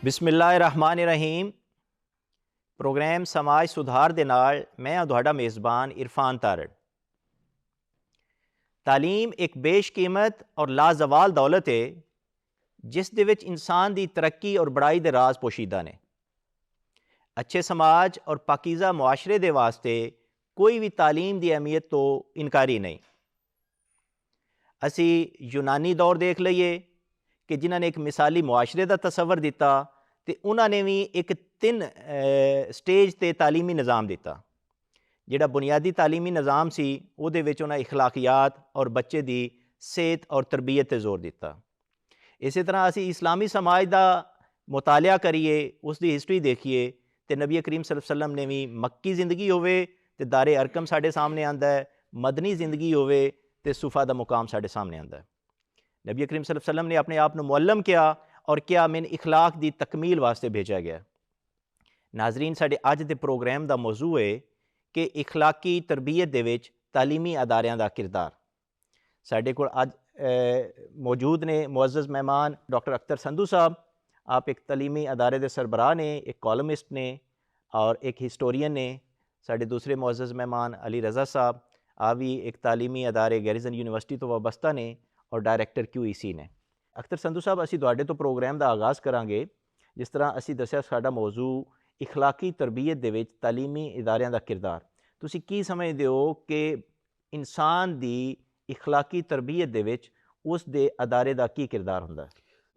बिस्मिल्लाहिर्रहमानिर्रहीम। प्रोग्राम समाज सुधार ਦੇ ਨਾਲ मैं ਤੁਹਾਡਾ ਮੇਜ਼ਬਾਨ इरफान तारड़। तालीम एक बेशकीमत और लाजवाल दौलत है जिस दे विच इंसान दी तरक्की और बड़ाई दे राज पोशीदा ने। अच्छे समाज और पाकीज़ा मुआशरे दे वास्ते कोई भी तालीम दी अहमियत तो इनकारी नहीं। असी यूनानी दौर देख लईए कि जिन्होंने एक मिसाली मुआशरे का तसव्वुर दिता तो उन्होंने भी एक 3 स्टेज ते तालीमी निज़ाम दिता। जिहड़ा बुनियादी तालीमी निज़ाम सी उहदे विच उन्हें इखलाकियात और बच्चे की सेहत और तरबियत ते जोर दिता। इस तरह असी इस्लामी समाज का मुतालिया करिए, उसकी हिस्टरी देखिए तो नबी करीम सल्लल्लाहु अलैहि वसल्लम ने भी मक्की जिंदगी होवे तो दारे अरकम साढ़े सामने आता है, मदनी जिंदगी होवे तो सुफा का मुकाम साढ़े सामने आता है। नबी करीम सल्लल्लाहु अलैहि वसल्लम ने अपने आप को मुअल्लम किया और क्या मैंने इखलाक की तकमील वास्ते भेजा गया। नाजरीन, साढ़े अज के प्रोग्राम का मौजू है कि इखलाकी तरबियत दे विच तालीमी अदारियां दा किरदार। साढ़े कोल अज मौजूद ने मुअज़्ज़ज़ मेहमान डॉक्टर अख्तर संधू साहब। आप एक तालीमी अदारे के सरबराह ने, एक कॉलमिस्ट ने और एक हिस्टोरियन ने। साढ़े दूसरे मुअज़्ज़ज़ मेहमान अली रज़ा साहब, आप भी एक तालीमी अदारे गैरिजन यूनिवर्सिटी तो वाबस्ता ने और डायरैक्टर QEC ने। अख्तर संधू साहब, असी तुहाडे तो प्रोग्राम का आगाज़ करांगे। जिस तरह असी दस्सिया साडा मौजू इखलाकी तरबियत दे विच तालीमी इदारियां दा किरदार। तुसी की समझदे हो कि इंसान दी इखलाकी तरबियत दे विच उस दे अदारे दा की किरदार हुंदा है?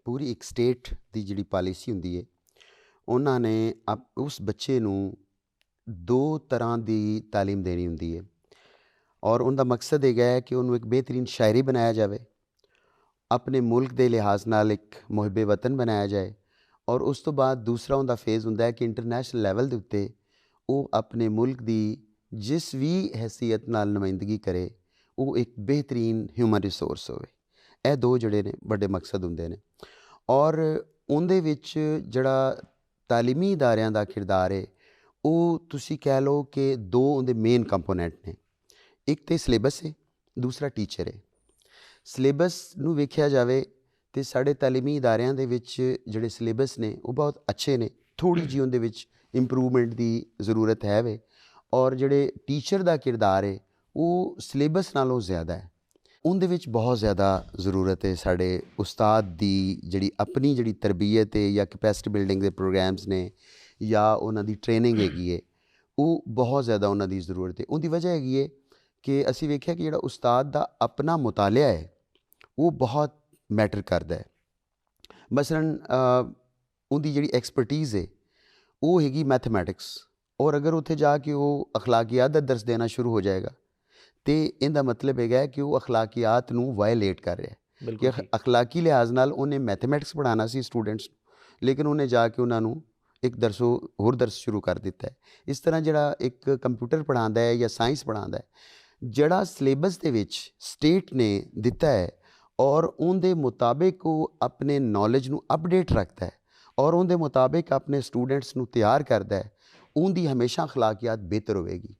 पूरी एक स्टेट दी जिहड़ी पॉलिसी हुंदी है, ਉਹਨਾਂ ਨੇ उस बच्चे ਨੂੰ 2 ਤਰ੍ਹਾਂ ਦੀ ਤਾਲੀਮ ਦੇਣੀ ਹੁੰਦੀ ਹੈ ਔਰ ਉਹਦਾ ਮਕਸਦ ਹੈਗਾ ਹੈ ਕਿ ਉਹਨੂੰ ਇੱਕ ਬਿਹਤਰੀਨ ਸ਼ਾਇਰੀ ਬਣਾਇਆ ਜਾਵੇ, ਆਪਣੇ ਮੁਲਕ ਦੇ ਲਿਹਾਜ਼ ਨਾਲ ਇੱਕ ਮੁਹਿੱਬੇ ਵਤਨ ਬਣਾਇਆ ਜਾਏ ਔਰ ਉਸ ਤੋਂ ਬਾਅਦ ਦੂਸਰਾ ਉਹਦਾ ਫੇਜ਼ ਹੁੰਦਾ ਹੈ ਕਿ ਇੰਟਰਨੈਸ਼ਨਲ ਲੈਵਲ ਦੇ ਉੱਤੇ ਉਹ ਆਪਣੇ ਮੁਲਕ ਦੀ ਜਿਸ ਵੀ ਹੈਸੀਅਤ ਨਾਲ ਨੁਮਾਇੰਦਗੀ ਕਰੇ ਉਹ ਇੱਕ ਬਿਹਤਰੀਨ ਹਿਊਮਨ ਰਿਸੋਰਸ ਹੋਵੇ। ਇਹ 2 ਜਿਹੜੇ ਨੇ ਵੱਡੇ ਮਕਸਦ ਹੁੰਦੇ ਨੇ ਔਰ ਉਹਦੇ ਵਿੱਚ ਜਿਹੜਾ ਤਾਲੀਮੀ ਇਦਾਰਿਆਂ ਦਾ ਕਿਰਦਾਰ ਹੈ ਉਹ ਤੁਸੀਂ ਕਹਿ ਲਓ ਕਿ 2 ਉਹਦੇ ਮੇਨ ਕੰਪੋਨੈਂਟ ਨੇ। ਇੱਕ ਤਾਂ ਸਿਲੇਬਸ ਹੈ, ਦੂਸਰਾ ਟੀਚਰ ਹੈ। ਸਿਲੇਬਸ ਨੂੰ ਵੇਖਿਆ ਜਾਵੇ तो साढ़े तालीमी इदारियां दे विच जिहड़े सिलेबस ने वो बहुत अच्छे ने, थोड़ी जी उहदे विच इंप्रूवमेंट की ज़रूरत है वे और जिहड़े टीचर का किरदार है वो सिलेबस नालों ज़्यादा है, उहदे विच बहुत ज़्यादा ज़रूरत है। साढ़े उस्ताद दी जिहड़ी अपनी जिहड़ी तरबियत है या कैपेसिटी बिल्डिंग के प्रोग्राम्स ने या उन्हां दी ट्रेनिंग हैगी है वो बहुत ज़्यादा उन्हां दी ज़रूरत है। उहदी वजह हैगी है कि असीं वेखिया कि जिहड़ा उस्ताद दा अपना मुतालिया है वो बहुत मैटर करता है। मसलन उनकी जी एक्सपर्टीज़ है वो हैगी मैथमैटिक्स और अगर उत्थे जाके वो अखलाकियात का दर्स देना शुरू हो जाएगा तो इनका मतलब है कि वो अखलाकियात नूं वायलेट कर रहा है कि अखलाकी लिहाज नाल उन्हें मैथमैटिक्स पढ़ाना सी स्टूडेंट्स, लेकिन उन्हें जाके उन्होंने एक दरसों होर दर्स शुरू कर दिता है। इस तरह जिहड़ा एक कंप्यूटर पढ़ाता है या साइंस पढ़ाता है, जिहड़ा सिलेबस दे विच स्टेट ने दिता है और उनके मुताबिक वो अपने नॉलेज नू अपडेट रखता है और उनके मुताबिक अपने स्टूडेंट्स नू तैयार करता है, उनकी हमेशा अखलाकियात बेहतर होएगी।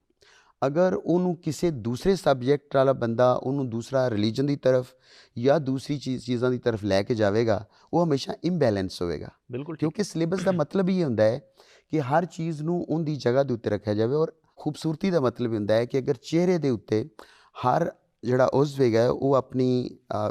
अगर उन्होंने किसी दूसरे सबजैक्ट वाला बंदा उन्होंने दूसरा रिलीजन की तरफ या दूसरी चीज़ों की तरफ लैके जाएगा वो हमेशा इम्बैलेंस होएगा। बिल्कुल, क्योंकि सिलेबस का मतलब ही होंदा है कि हर चीज़ नू उनकी जगह के उत्ते रखा जाए और खूबसूरती का मतलब होंदा है कि अगर चेहरे के उत्ते हर जिहड़ा उज़्व हैगा वो अपनी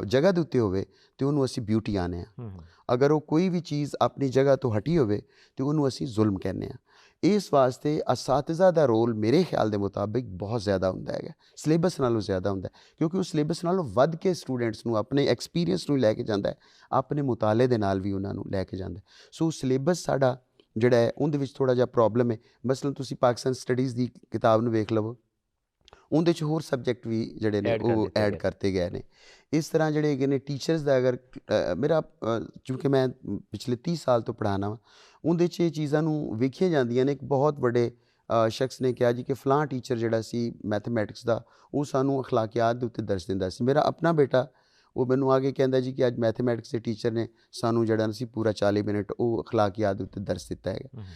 जगह के उत्ते होवे तो उन्होंने असी ब्यूटी आने हैं, अगर वो कोई भी चीज़ अपनी जगह तो हटी होवे तो उन्होंने असी जुल्म कहने हैं। इस वास्ते असातिज़ा दा रोल मेरे ख्याल के मुताबिक बहुत ज़्यादा होंदा है, सिलेबस नालों ज़्यादा होंदा है, क्योंकि उस सिलेबस नालों वध के स्टूडेंट्स नूं अपने एक्सपीरियंस नूं लैके जांदा है, अपने मुताले दे नाल भी उन्हां नूं लैके जांदा है। सो सिलेबस साडा जिहड़ा है उहदे विच थोड़ा जिहा प्रॉब्लम है। मसलन तुसीं पाकिस्तान स्टडीज़ की किताब नूं वेख लवो, उहदे च होर सबजैक्ट भी जिहड़े ने वो ऐड करते गए ने। इस तरह जिहड़े हैगे ने टीचर्स दा अगर मेरा चूँकि मैं पिछले 30 साल तो पढ़ाना वा, उहदे च ये चीज़ां नूं वेखियां जांदियां ने। एक बहुत बड़े शख्स ने कहा जी कि फलां टीचर जिहड़ा सी मैथमैटिक्स दा वो सानूं अखलाकियात दे उत्ते दर्स दिंदा सी। मेरा अपना बेटा वो मैनूं आके कहंदा जी कि अज मैथमैटिक्स के टीचर ने सानूं जिहड़ा सी पूरा 40 मिनट वो अखलाकियात दे उत्ते दर्स दिता है।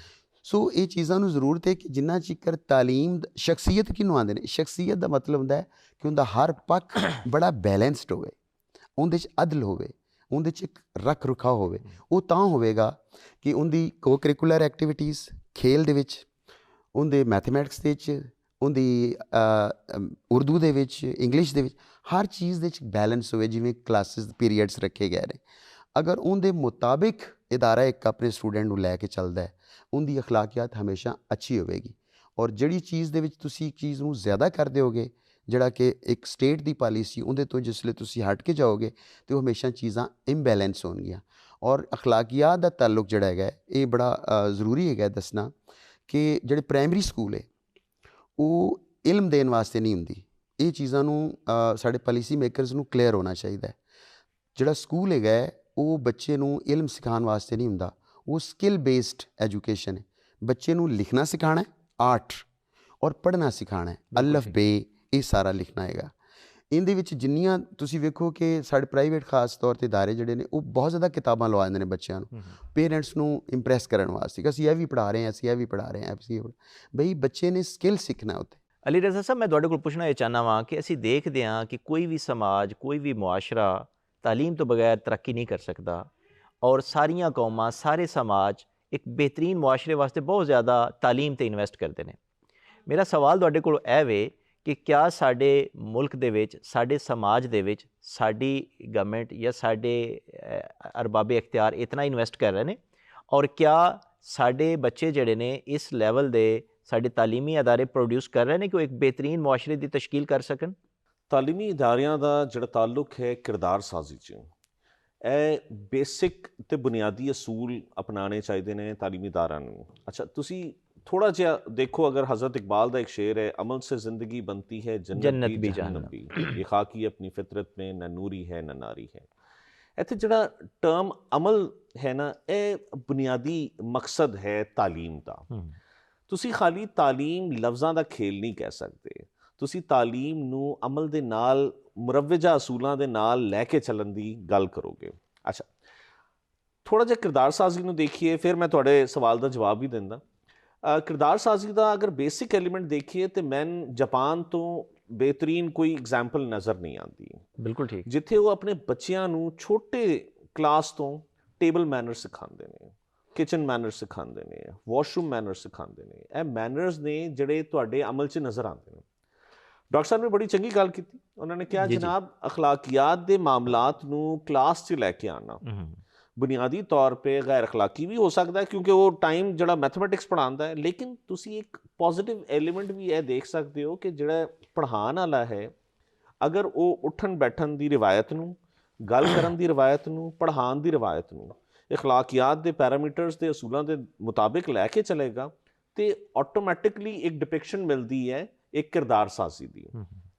सो ये चीज़ों की जरूरत है कि जिन्ना चिकर तालीम शख्सियत किनू आते हैं, शख्सियत का मतलब होंदा है कि उनका हर पक्ष बड़ा बैलेंसड होवे, उहदे च अदल होवे, ਉਹਦੇ 'ਚ ਇੱਕ ਰੱਖ ਰੁਖਾਅ ਹੋਵੇ। ਉਹ ਤਾਂ ਹੋਵੇਗਾ ਕਿ ਉਹਦੀ ਕੋ ਕਰਿਕੂਲਰ ਐਕਟੀਵਿਟੀਜ਼ ਖੇਲ ਦੇ ਵਿੱਚ, ਉਹਦੇ ਮੈਥਮੈਟਿਕਸ ਦੇ ਵਿੱਚ, ਉਹਦੀ ਉਰਦੂ ਦੇ ਵਿੱਚ, ਇੰਗਲਿਸ਼ ਦੇ ਵਿੱਚ, ਹਰ ਚੀਜ਼ ਦੇ ਵਿੱਚ ਬੈਲੈਂਸ ਹੋਵੇ। ਜਿਵੇਂ ਕਲਾਸਿਸ ਪੀਰੀਅਡਸ ਰੱਖੇ ਗਏ ਨੇ, ਅਗਰ ਉਹਦੇ ਮੁਤਾਬਿਕ ਇਦਾਰਾ ਇੱਕ ਆਪਣੇ ਸਟੂਡੈਂਟ ਨੂੰ ਲੈ ਕੇ ਚੱਲਦਾ ਹੈ, ਉਹਦੀ ਅਖਲਾਕੀਅਤ ਹਮੇਸ਼ਾ ਅੱਛੀ ਹੋਵੇਗੀ। ਔਰ ਜਿਹੜੀ ਚੀਜ਼ ਦੇ ਵਿੱਚ ਤੁਸੀਂ ਇੱਕ ਚੀਜ਼ ਨੂੰ ਜ਼ਿਆਦਾ ਕਰ ਦਿਓਗੇ, ਜਿਹੜਾ ਕਿ ਇੱਕ ਸਟੇਟ ਦੀ ਪਾਲਿਸੀ, ਉਹਦੇ ਤੋਂ ਜਿਸ ਵੇਲੇ ਤੁਸੀਂ ਹਟ ਕੇ ਜਾਓਗੇ ਤਾਂ ਉਹ ਹਮੇਸ਼ਾ ਚੀਜ਼ਾਂ ਇੰਬੈਲੈਂਸ ਹੋਣਗੀਆਂ। ਔਰ ਅਖਲਾਕੀਅਤ ਦਾ ਤਾਲੁਕ ਜਿਹੜਾ ਹੈਗਾ, ਇਹ ਬੜਾ ਜ਼ਰੂਰੀ ਹੈਗਾ ਦੱਸਣਾ ਕਿ ਜਿਹੜੇ ਪ੍ਰਾਇਮਰੀ ਸਕੂਲ ਹੈ ਉਹ ਇਲਮ ਦੇਣ ਵਾਸਤੇ ਨਹੀਂ ਹੁੰਦੀ। ਇਹ ਚੀਜ਼ਾਂ ਨੂੰ ਸਾਡੇ ਪਾਲਿਸੀ ਮੇਕਰਸ ਨੂੰ ਕਲੀਅਰ ਹੋਣਾ ਚਾਹੀਦਾ ਹੈ। ਜਿਹੜਾ ਸਕੂਲ ਹੈਗਾ ਉਹ ਬੱਚੇ ਨੂੰ ਇਲਮ ਸਿਖਾਉਣ ਵਾਸਤੇ ਨਹੀਂ ਹੁੰਦਾ, ਉਹ ਸਕਿੱਲ ਬੇਸਡ ਐਜੂਕੇਸ਼ਨ ਹੈ। ਬੱਚੇ ਨੂੰ ਲਿਖਣਾ ਸਿਖਾਉਣਾ ਹੈ, ਆਰਟ, ਔਰ ਪੜ੍ਹਨਾ ਸਿਖਾਉਣਾ ਹੈ, ਅਲਫ ਬੇ, ਇਹ ਸਾਰਾ ਲਿਖਣਾ ਹੈਗਾ। ਇਹਦੇ ਵਿੱਚ ਜਿੰਨੀਆਂ ਤੁਸੀਂ ਵੇਖੋ ਕਿ ਸਾਡੇ ਪ੍ਰਾਈਵੇਟ ਖਾਸ ਤੌਰ 'ਤੇ ਇਦਾਰੇ ਜਿਹੜੇ ਨੇ ਉਹ ਬਹੁਤ ਜ਼ਿਆਦਾ ਕਿਤਾਬਾਂ ਲਵਾ ਦਿੰਦੇ ਨੇ ਬੱਚਿਆਂ ਨੂੰ, ਪੇਰੈਂਟਸ ਨੂੰ ਇੰਪਰੈਸ ਕਰਨ ਵਾਸਤੇ ਕਿ ਅਸੀਂ ਇਹ ਵੀ ਪੜ੍ਹਾ ਰਹੇ ਹਾਂ, ਅਸੀਂ ਇਹ ਵੀ ਪੜ੍ਹਾ ਰਹੇ ਹਾਂ, ਅਸੀਂ ਬਈ ਬੱਚੇ ਨੇ ਸਕਿੱਲ ਸਿੱਖਣਾ ਉੱਥੇ। ਅਲੀ ਰਜ਼ਾ ਸਾਹਿਬ, ਮੈਂ ਤੁਹਾਡੇ ਕੋਲ ਪੁੱਛਣਾ ਇਹ ਚਾਹੁੰਦਾ ਵਾਂ ਕਿ ਅਸੀਂ ਦੇਖਦੇ ਹਾਂ ਕਿ ਕੋਈ ਵੀ ਸਮਾਜ, ਕੋਈ ਵੀ ਮੁਆਸ਼ਰਾ ਤਾਲੀਮ ਤੋਂ ਬਗੈਰ ਤਰੱਕੀ ਨਹੀਂ ਕਰ ਸਕਦਾ, ਔਰ ਸਾਰੀਆਂ ਕੌਮਾਂ, ਸਾਰੇ ਸਮਾਜ ਇੱਕ ਬਿਹਤਰੀਨ ਮੁਆਸ਼ਰੇ ਵਾਸਤੇ ਬਹੁਤ ਜ਼ਿਆਦਾ ਤਾਲੀਮ 'ਤੇ ਇਨਵੈਸਟ ਕਰਦੇ ਨੇ। ਮੇਰਾ ਸਵਾਲ ਤੁਹਾਡੇ ਕੋਲ ਇਹ ਵੇ ਕਿ ਕਿਆ ਸਾਡੇ ਮੁਲਕ ਦੇ ਵਿੱਚ, ਸਾਡੇ ਸਮਾਜ ਦੇ ਵਿੱਚ ਸਾਡੀ ਗਵਰਨਮੈਂਟ ਜਾਂ ਸਾਡੇ ਅਰਬਾਬੇ ਇਖਤਿਆਰ ਇਤਨਾ ਇਨਵੈਸਟ ਕਰ ਰਹੇ ਨੇ, ਔਰ ਕਿਆ ਸਾਡੇ ਬੱਚੇ ਜਿਹੜੇ ਨੇ ਇਸ ਲੈਵਲ ਦੇ ਸਾਡੇ ਤਾਲੀਮੀ ਅਦਾਰੇ ਪ੍ਰੋਡਿਊਸ ਕਰ ਰਹੇ ਨੇ ਕਿ ਉਹ ਇੱਕ ਬਿਹਤਰੀਨ ਮੁਆਸ਼ਰੇ ਦੀ ਤਸ਼ਕੀਲ ਕਰ ਸਕਣ? ਤਾਲੀਮੀ ਇਦਾਰਿਆਂ ਦਾ ਜਿਹੜਾ ਤਾਲੁਕ ਹੈ ਕਿਰਦਾਰ ਸਾਜ਼ੀ 'ਚ, ਇਹ ਬੇਸਿਕ ਅਤੇ ਬੁਨਿਆਦੀ ਅਸੂਲ ਅਪਣਾਉਣੇ ਚਾਹੀਦੇ ਨੇ ਤਾਲੀਮੀ ਇਦਾਰਿਆਂ ਨੂੰ। ਅੱਛਾ, ਤੁਸੀਂ ਥੋੜਾ ਜਿਹਾ ਦੇਖੋ, ਅਗਰ ਹਜ਼ਰਤ ਇਕਬਾਲ ਦਾ ਇੱਕ ਸ਼ੇਰ ਹੈ, ਅਮਲ ਸੇ ਜ਼ਿੰਦਗੀ बनती है जन्नत भी जहन्नम भी, ये खाकी अपनी फितरत में न ਨੂਰੀ ਹੈ न ਨਾਰੀ ਹੈ। ਇੱਥੇ ਜਿਹੜਾ ਟਰਮ ਅਮਲ ਹੈ ਨਾ, ਇਹ ਬੁਨਿਆਦੀ ਮਕਸਦ ਹੈ ਤਾਲੀਮ ਦਾ। ਤੁਸੀਂ ਖਾਲੀ ਤਾਲੀਮ ਲਫ਼ਜ਼ਾਂ ਦਾ ਖੇਲ ਨਹੀਂ ਕਹਿ ਸਕਦੇ, ਤੁਸੀਂ ਤਾਲੀਮ ਨੂੰ ਅਮਲ ਦੇ ਨਾਲ, ਮੁਰਵਜਾ ਅਸੂਲਾਂ ਦੇ ਨਾਲ ਲੈ ਕੇ ਚੱਲਣ ਦੀ ਗੱਲ ਕਰੋਗੇ। ਅੱਛਾ, ਥੋੜ੍ਹਾ ਜਿਹਾ ਕਿਰਦਾਰ ਸਾਜ਼ੀ ਨੂੰ ਦੇਖੀਏ, ਫਿਰ ਮੈਂ ਤੁਹਾਡੇ ਸਵਾਲ ਦਾ ਜਵਾਬ ਵੀ ਦਿੰਦਾ। ਕਿਰਦਾਰ ਸਾਜ਼ੀ ਦਾ ਅਗਰ ਬੇਸਿਕ ਐਲੀਮੈਂਟ ਦੇਖੀਏ ਤਾਂ ਮੈਨੂੰ ਜਾਪਾਨ ਤੋਂ ਬਿਹਤਰੀਨ ਕੋਈ ਐਗਜ਼ਾਮਪਲ ਨਜ਼ਰ ਨਹੀਂ ਆਉਂਦੀ। ਬਿਲਕੁਲ ਠੀਕ। ਜਿੱਥੇ ਉਹ ਆਪਣੇ ਬੱਚਿਆਂ ਨੂੰ ਛੋਟੇ ਕਲਾਸ ਤੋਂ ਟੇਬਲ ਮੈਨਰ ਸਿਖਾਉਂਦੇ ਨੇ, ਕਿਚਨ ਮੈਨਰ ਸਿਖਾਉਂਦੇ ਨੇ, ਵਾਸ਼ਰੂਮ ਮੈਨਰ ਸਿਖਾਉਂਦੇ ਨੇ। ਇਹ ਮੈਨਰਸ ਨੇ ਜਿਹੜੇ ਤੁਹਾਡੇ ਅਮਲ 'ਚ ਨਜ਼ਰ ਆਉਂਦੇ ਨੇ। ਡਾਕਟਰ ਸਾਹਿਬ ਨੇ ਬੜੀ ਚੰਗੀ ਗੱਲ ਕੀਤੀ, ਉਹਨਾਂ ਨੇ ਕਿਹਾ ਜਨਾਬ ਅਖਲਾਕੀਆਤ ਦੇ ਮਾਮਲਾਤ ਨੂੰ ਕਲਾਸ 'ਚ ਲੈ ਕੇ ਆਉਣਾ ਬੁਨਿਆਦੀ ਤੌਰ 'ਤੇ ਗੈਰ ਅਖਲਾਕੀ ਵੀ ਹੋ ਸਕਦਾ ਹੈ, ਕਿਉਂਕਿ ਉਹ ਟਾਈਮ ਜਿਹੜਾ ਮੈਥਮੈਟਿਕਸ ਪੜ੍ਹਾਉਂਦਾ ਹੈ, ਲੇਕਿਨ ਤੁਸੀਂ ਇੱਕ ਪੋਜ਼ੀਟਿਵ ਐਲੀਮੈਂਟ ਵੀ ਇਹ ਦੇਖ ਸਕਦੇ ਹੋ ਕਿ ਜਿਹੜਾ ਪੜ੍ਹਾਉਣ ਵਾਲਾ ਹੈ, ਅਗਰ ਉਹ ਉੱਠਣ ਬੈਠਣ ਦੀ ਰਿਵਾਇਤ ਨੂੰ, ਗੱਲ ਕਰਨ ਦੀ ਰਿਵਾਇਤ ਨੂੰ, ਪੜ੍ਹਾਉਣ ਦੀ ਰਿਵਾਇਤ ਨੂੰ ਅਖਲਾਕੀਆਤ ਦੇ ਪੈਰਾਮੀਟਰਸ ਦੇ ਅਸੂਲਾਂ ਦੇ ਮੁਤਾਬਿਕ ਲੈ ਕੇ ਚਲੇਗਾ ਤੇ ਆਟੋਮੈਟਿਕਲੀ ਇੱਕ ਡਿਪਿਕਸ਼ਨ ਮਿਲਦੀ ਹੈ ਇੱਕ ਕਿਰਦਾਰ ਸਾਜ਼ੀ ਦੀ।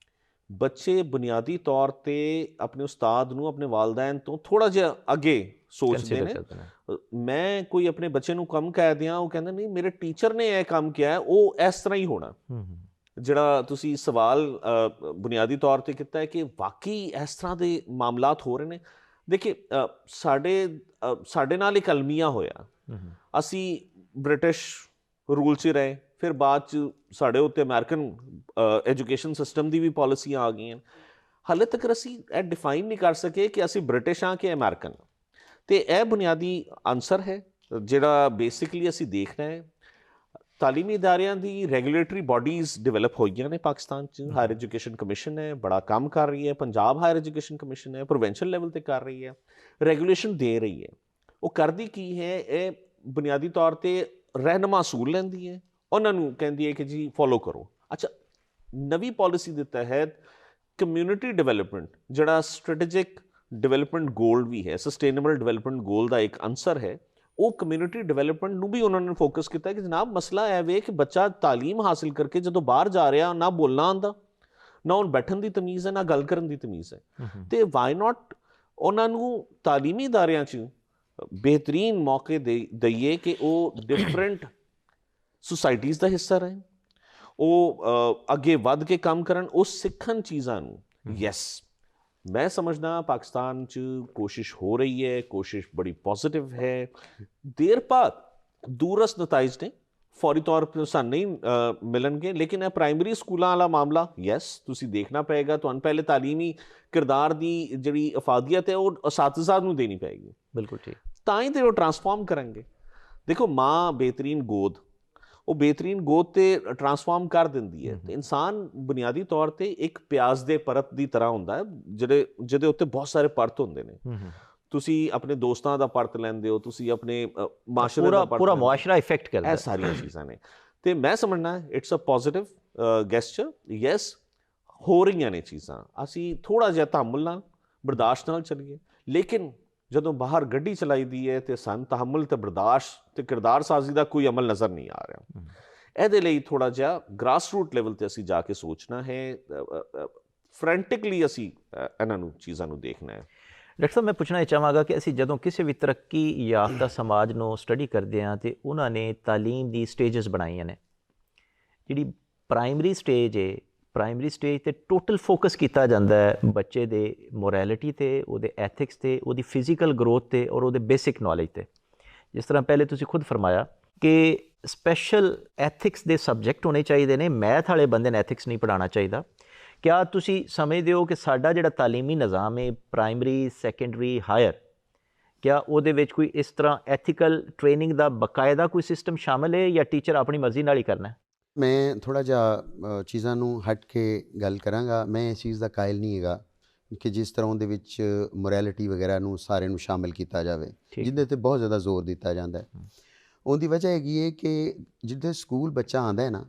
ਬੱਚੇ ਬੁਨਿਆਦੀ ਤੌਰ 'ਤੇ ਆਪਣੇ ਉਸਤਾਦ ਨੂੰ, ਆਪਣੇ ਵਾਲਦੈਨ ਤੋਂ ਥੋੜ੍ਹਾ ਜਿਹਾ ਅੱਗੇ ਸੋਚਦੇ ਨੇ। ਮੈਂ ਕੋਈ ਆਪਣੇ ਬੱਚੇ ਨੂੰ ਕੰਮ ਕਹਿ ਦਿਆਂ, ਉਹ ਕਹਿੰਦੇ ਨਹੀਂ ਮੇਰੇ ਟੀਚਰ ਨੇ ਇਹ ਕੰਮ ਕਿਹਾ, ਉਹ ਇਸ ਤਰ੍ਹਾਂ ਹੀ ਹੋਣਾ। ਜਿਹੜਾ ਤੁਸੀਂ ਸਵਾਲ ਬੁਨਿਆਦੀ ਤੌਰ 'ਤੇ ਕੀਤਾ ਹੈ ਕਿ ਵਾਕਈ ਇਸ ਤਰ੍ਹਾਂ ਦੇ ਮਾਮਲਾਤ ਹੋ ਰਹੇ ਨੇ। ਦੇਖਿਏ, ਸਾਡੇ ਨਾਲ ਇੱਕ ਅਲਮੀਆ ਹੋਇਆ, ਅਸੀਂ ਬ੍ਰਿਟਿਸ਼ ਰੂਲ 'ਚ ਰਹੇ, ਫਿਰ ਬਾਅਦ 'ਚ ਸਾਡੇ ਉੱਤੇ ਅਮਰੀਕਨ ਐਜੂਕੇਸ਼ਨ ਸਿਸਟਮ ਦੀ ਵੀ ਪਾਲਿਸੀਆਂ ਆ ਗਈਆਂ। ਹਾਲੇ ਤੱਕ ਅਸੀਂ ਇਹ ਡਿਫਾਈਨ ਨਹੀਂ ਕਰ ਸਕੇ ਕਿ ਅਸੀਂ ਬ੍ਰਿਟਿਸ਼ ਹਾਂ ਕਿ ਅਮਰੀਕਨ। ਅਤੇ ਇਹ ਬੁਨਿਆਦੀ ਆਨਸਰ ਹੈ ਜਿਹੜਾ ਬੇਸਿਕਲੀ ਅਸੀਂ ਦੇਖਣਾ ਹੈ। ਤਾਲੀਮੀ ਇਦਾਰਿਆਂ ਦੀ ਰੈਗੂਲੇਟਰੀ ਬਾਡੀਜ਼ ਡਿਵੈਲਪ ਹੋਈਆਂ ਨੇ ਪਾਕਿਸਤਾਨ 'ਚ। ਹਾਇਰ ਐਜੂਕੇਸ਼ਨ ਕਮਿਸ਼ਨ ਹੈ, ਬੜਾ ਕੰਮ ਕਰ ਰਹੀ ਹੈ। ਪੰਜਾਬ ਹਾਇਰ ਐਜੂਕੇਸ਼ਨ ਕਮਿਸ਼ਨ ਹੈ, ਪ੍ਰੋਵਿੰਸ਼ੀਅਲ ਲੈਵਲ 'ਤੇ ਕਰ ਰਹੀ ਹੈ, ਰੈਗੂਲੇਸ਼ਨ ਦੇ ਰਹੀ ਹੈ। ਉਹ ਕਰਦੀ ਕੀ ਹੈ, ਇਹ ਬੁਨਿਆਦੀ ਤੌਰ 'ਤੇ ਰਹਿਨੁਮਾ ਅਸੂਲ ਲੈਂਦੀ ਹੈ, ਉਹਨਾਂ ਨੂੰ ਕਹਿੰਦੀ ਹੈ ਕਿ ਜੀ ਫੋਲੋ ਕਰੋ। ਅੱਛਾ, ਨਵੀਂ ਪਾਲਿਸੀ ਦੇ ਤਹਿਤ ਕਮਿਊਨਿਟੀ ਡਿਵੈਲਪਮੈਂਟ ਜਿਹੜਾ ਸਟ੍ਰੈਟੇਜਿਕ ਡਿਵੈਲਪਮੈਂਟ ਗੋਲ ਵੀ ਹੈ, ਸਸਟੇਨੇਬਲ ਡਿਵੈਲਪਮੈਂਟ ਗੋਲ ਦਾ ਇੱਕ ਅਨਸਰ ਹੈ, ਉਹ ਕਮਿਊਨਿਟੀ ਡਿਵੈਲਪਮੈਂਟ ਨੂੰ ਵੀ ਉਹਨਾਂ ਨੇ ਫੋਕਸ ਕੀਤਾ ਕਿ ਜਨਾਬ ਮਸਲਾ ਇਹ ਵੇ ਕਿ ਬੱਚਾ ਤਾਲੀਮ ਹਾਸਿਲ ਕਰਕੇ ਜਦੋਂ ਬਾਹਰ ਜਾ ਰਿਹਾ, ਨਾ ਬੋਲਣਾ ਆਉਂਦਾ, ਨਾ ਉਹਨੂੰ ਬੈਠਣ ਦੀ ਤਮੀਜ਼ ਹੈ, ਨਾ ਗੱਲ ਕਰਨ ਦੀ ਤਮੀਜ਼ ਹੈ, ਅਤੇ ਵਾਈ ਨਾਟ ਉਹਨਾਂ ਨੂੰ ਤਾਲੀਮੀ ਅਦਾਰਿਆਂ 'ਚ ਬਿਹਤਰੀਨ ਮੌਕੇ ਦਈਏ ਕਿ ਉਹ ਡਿਫਰੈਂਟ ਸੁਸਾਇਟੀਜ਼ ਦਾ ਹਿੱਸਾ ਰਹਿਣ, ਉਹ ਅੱਗੇ ਵੱਧ ਕੇ ਕੰਮ ਕਰਨ, ਉਹ ਸਿੱਖਣ ਚੀਜ਼ਾਂ ਨੂੰ। ਯੈਸ, ਮੈਂ ਸਮਝਦਾ ਪਾਕਿਸਤਾਨ 'ਚ ਕੋਸ਼ਿਸ਼ ਹੋ ਰਹੀ ਹੈ, ਕੋਸ਼ਿਸ਼ ਬੜੀ ਪੋਜ਼ੀਟਿਵ ਹੈ। ਦੇਰ ਬਾਅਦ ਦੂਰਸ ਨਤਾਇਜ ਨੇ, ਫੌਰੀ ਤੌਰ 'ਤੇ ਸਾਨੂੰ ਨਹੀਂ ਮਿਲਣਗੇ, ਲੇਕਿਨ ਇਹ ਪ੍ਰਾਇਮਰੀ ਸਕੂਲਾਂ ਵਾਲਾ ਮਾਮਲਾ ਯੈਸ ਤੁਸੀਂ ਦੇਖਣਾ ਪਏਗਾ, ਤੁਹਾਨੂੰ ਪਹਿਲੇ ਤਾਲੀਮੀ ਕਿਰਦਾਰ ਦੀ ਜਿਹੜੀ ਅਫਾਦੀਅਤ ਹੈ ਉਹ ਅਸਾਤਿਜ਼ਾ ਨੂੰ ਦੇਣੀ ਪਏਗੀ, ਬਿਲਕੁਲ ਠੀਕ। ਤਾਂ ਹੀ ਤੇ ਉਹ ਟਰਾਂਸਫਾਰਮ ਕਰਨਗੇ। ਦੇਖੋ ਮਾਂ ਬੇਹਤਰੀਨ ਗੋਦ, ਉਹ ਬੇਹਤਰੀਨ ਗੋਦ ਤੇ ਟਰਾਂਸਫਾਰਮ ਕਰ ਦਿੰਦੀ ਹੈ। ਤੇ ਇਨਸਾਨ ਬੁਨਿਆਦੀ ਤੌਰ ਤੇ ਇੱਕ ਪਿਆਜ਼ ਦੇ ਪਰਤ ਦੀ ਤਰ੍ਹਾਂ ਹੁੰਦਾ ਹੈ, ਜਿਹਦੇ ਉੱਤੇ ਬਹੁਤ ਸਾਰੇ ਪਰਤ ਹੁੰਦੇ ਨੇ। ਤੁਸੀਂ ਆਪਣੇ ਦੋਸਤਾਂ ਦਾ ਪਰਤ ਲੈਂਦੇ ਹੋ, ਤੁਸੀਂ ਆਪਣੇ ਮਾਸ਼ਰੇ ਦਾ ਪਰਤ, ਪੂਰਾ ਮੁਆਸ਼ਰਾ ਇਫੈਕਟ ਕਰਦਾ, ਇਹ ਸਾਰੀਆਂ ਚੀਜ਼ਾਂ ਨੇ। ਤੇ ਮੈਂ ਸਮਝਣਾ ਇਟਸ ਅ ਪੋਜ਼ਿਟਿਵ ਗੈਸਚਰ। ਯੈਸ ਹੋ ਰਹੀਆਂ ਨੇ ਚੀਜ਼ਾਂ, ਅਸੀਂ ਥੋੜਾ ਜਿਹਾ ਤਹਮੁਲ ਨਾਲ ਬਰਦਾਸ਼ਤ ਨਾਲ ਚੱਲੀਏ, ਲੇਕਿਨ ਜਦੋਂ ਬਾਹਰ ਗੱਡੀ ਚਲਾਈ ਦੀ ਹੈ ਤੇ ਸਾਨੂੰ ਤਹਮੁਲ ਤੇ ਬਰਦਾਸ਼ਤ ਤੇ ਕਿਰਦਾਰ ਸਾਜ਼ੀ ਦਾ ਕੋਈ ਅਮਲ ਨਜ਼ਰ ਨਹੀਂ ਆ ਰਿਹਾ। ਇਹਦੇ ਲਈ ਥੋੜਾ ਜਿਹਾ ਗ੍ਰਾਸ ਰੂਟ ਲੈਵਲ ਤੇ ਅਸੀਂ ਜਾ ਕੇ ਸੋਚਣਾ ਹੈ, ਫਰੈਂਟਿਕਲੀ ਅਸੀਂ ਇਹਨਾਂ ਨੂੰ ਚੀਜ਼ਾਂ ਨੂੰ ਦੇਖਣਾ ਹੈ। ਡਾਕਟਰ ਸਾਹਿਬ, ਮੈਂ ਪੁੱਛਣਾ ਇਹ ਚਾਹਾਂਗਾ ਕਿ ਅਸੀਂ ਜਦੋਂ ਕਿਸੇ ਵੀ ਤਰੱਕੀ ਯਾਫਤਾ ਸਮਾਜ ਨੂੰ ਸਟੱਡੀ ਕਰਦੇ ਹਾਂ ਤੇ ਉਹਨਾਂ ਨੇ ਤਾਲੀਮ ਦੀ ਸਟੇਜਸ ਬਣਾਈਆਂ ਨੇ। ਜਿਹੜੀ ਪ੍ਰਾਇਮਰੀ ਸਟੇਜ ਹੈ, ਪ੍ਰਾਇਮਰੀ ਸਟੇਜ ਤੇ ਟੋਟਲ ਫੋਕਸ ਕੀਤਾ ਜਾਂਦਾ ਹੈ ਬੱਚੇ ਦੇ ਮੋਰੈਲਿਟੀ ਤੇ, ਉਹਦੇ ਐਥਿਕਸ ਤੇ, ਉਹਦੀ ਫਿਜ਼ੀਕਲ ਗਰੋਥ ਤੇ ਔਰ ਉਹਦੇ ਬੇਸਿਕ ਨੌਲੇਜ ਤੇ। ਜਿਸ ਤਰ੍ਹਾਂ ਪਹਿਲੇ ਤੁਸੀਂ ਖੁਦ ਫਰਮਾਇਆ ਕਿ ਸਪੈਸ਼ਲ ਐਥਿਕਸ ਦੇ ਸਬਜੈਕਟ ਹੋਣੇ ਚਾਹੀਦੇ ਨੇ, ਮੈਥ ਵਾਲੇ ਬੰਦੇ ਨੇ ਐਥਿਕਸ ਨਹੀਂ ਪੜ੍ਹਾਉਣਾ ਚਾਹੀਦਾ। ਕਿਆ ਤੁਸੀਂ ਸਮਝਦੇ ਹੋ ਕਿ ਸਾਡਾ ਜਿਹੜਾ ਤਾਲੀਮੀ ਨਿਜ਼ਾਮ ਹੈ ਪ੍ਰਾਇਮਰੀ, ਸੈਕੰਡਰੀ, ਹਾਇਰ, ਕਿਆ ਉਹਦੇ ਵਿੱਚ ਕੋਈ ਇਸ ਤਰ੍ਹਾਂ ਐਥੀਕਲ ਟ੍ਰੇਨਿੰਗ ਦਾ ਬਕਾਇਦਾ ਕੋਈ ਸਿਸਟਮ ਸ਼ਾਮਿਲ ਹੈ ਜਾਂ ਟੀਚਰ ਆਪਣੀ ਮਰਜ਼ੀ ਨਾਲ ਹੀ ਕਰਨਾ ਹੈ? ਮੈਂ ਥੋੜ੍ਹਾ ਜਿਹਾ ਚੀਜ਼ਾਂ ਨੂੰ ਹਟ ਕੇ ਗੱਲ ਕਰਾਂਗਾ। ਮੈਂ ਇਸ ਚੀਜ਼ ਦਾ ਕਾਇਲ ਨਹੀਂ ਹੈਗਾ ਕਿ ਜਿਸ ਤਰ੍ਹਾਂ ਉਹਦੇ ਵਿੱਚ ਮੋਰੈਲਿਟੀ ਵਗੈਰਾ ਨੂੰ ਸਾਰੇ ਨੂੰ ਸ਼ਾਮਿਲ ਕੀਤਾ ਜਾਵੇ, ਜਿਹਦੇ 'ਤੇ ਬਹੁਤ ਜ਼ਿਆਦਾ ਜ਼ੋਰ ਦਿੱਤਾ ਜਾਂਦਾ ਹੈ। ਉਹਦੀ ਵਜ੍ਹਾ ਹੈਗੀ ਹੈ ਕਿ ਜਿੱਥੇ ਸਕੂਲ ਬੱਚਾ ਆਉਂਦਾ ਹੈ ਨਾ,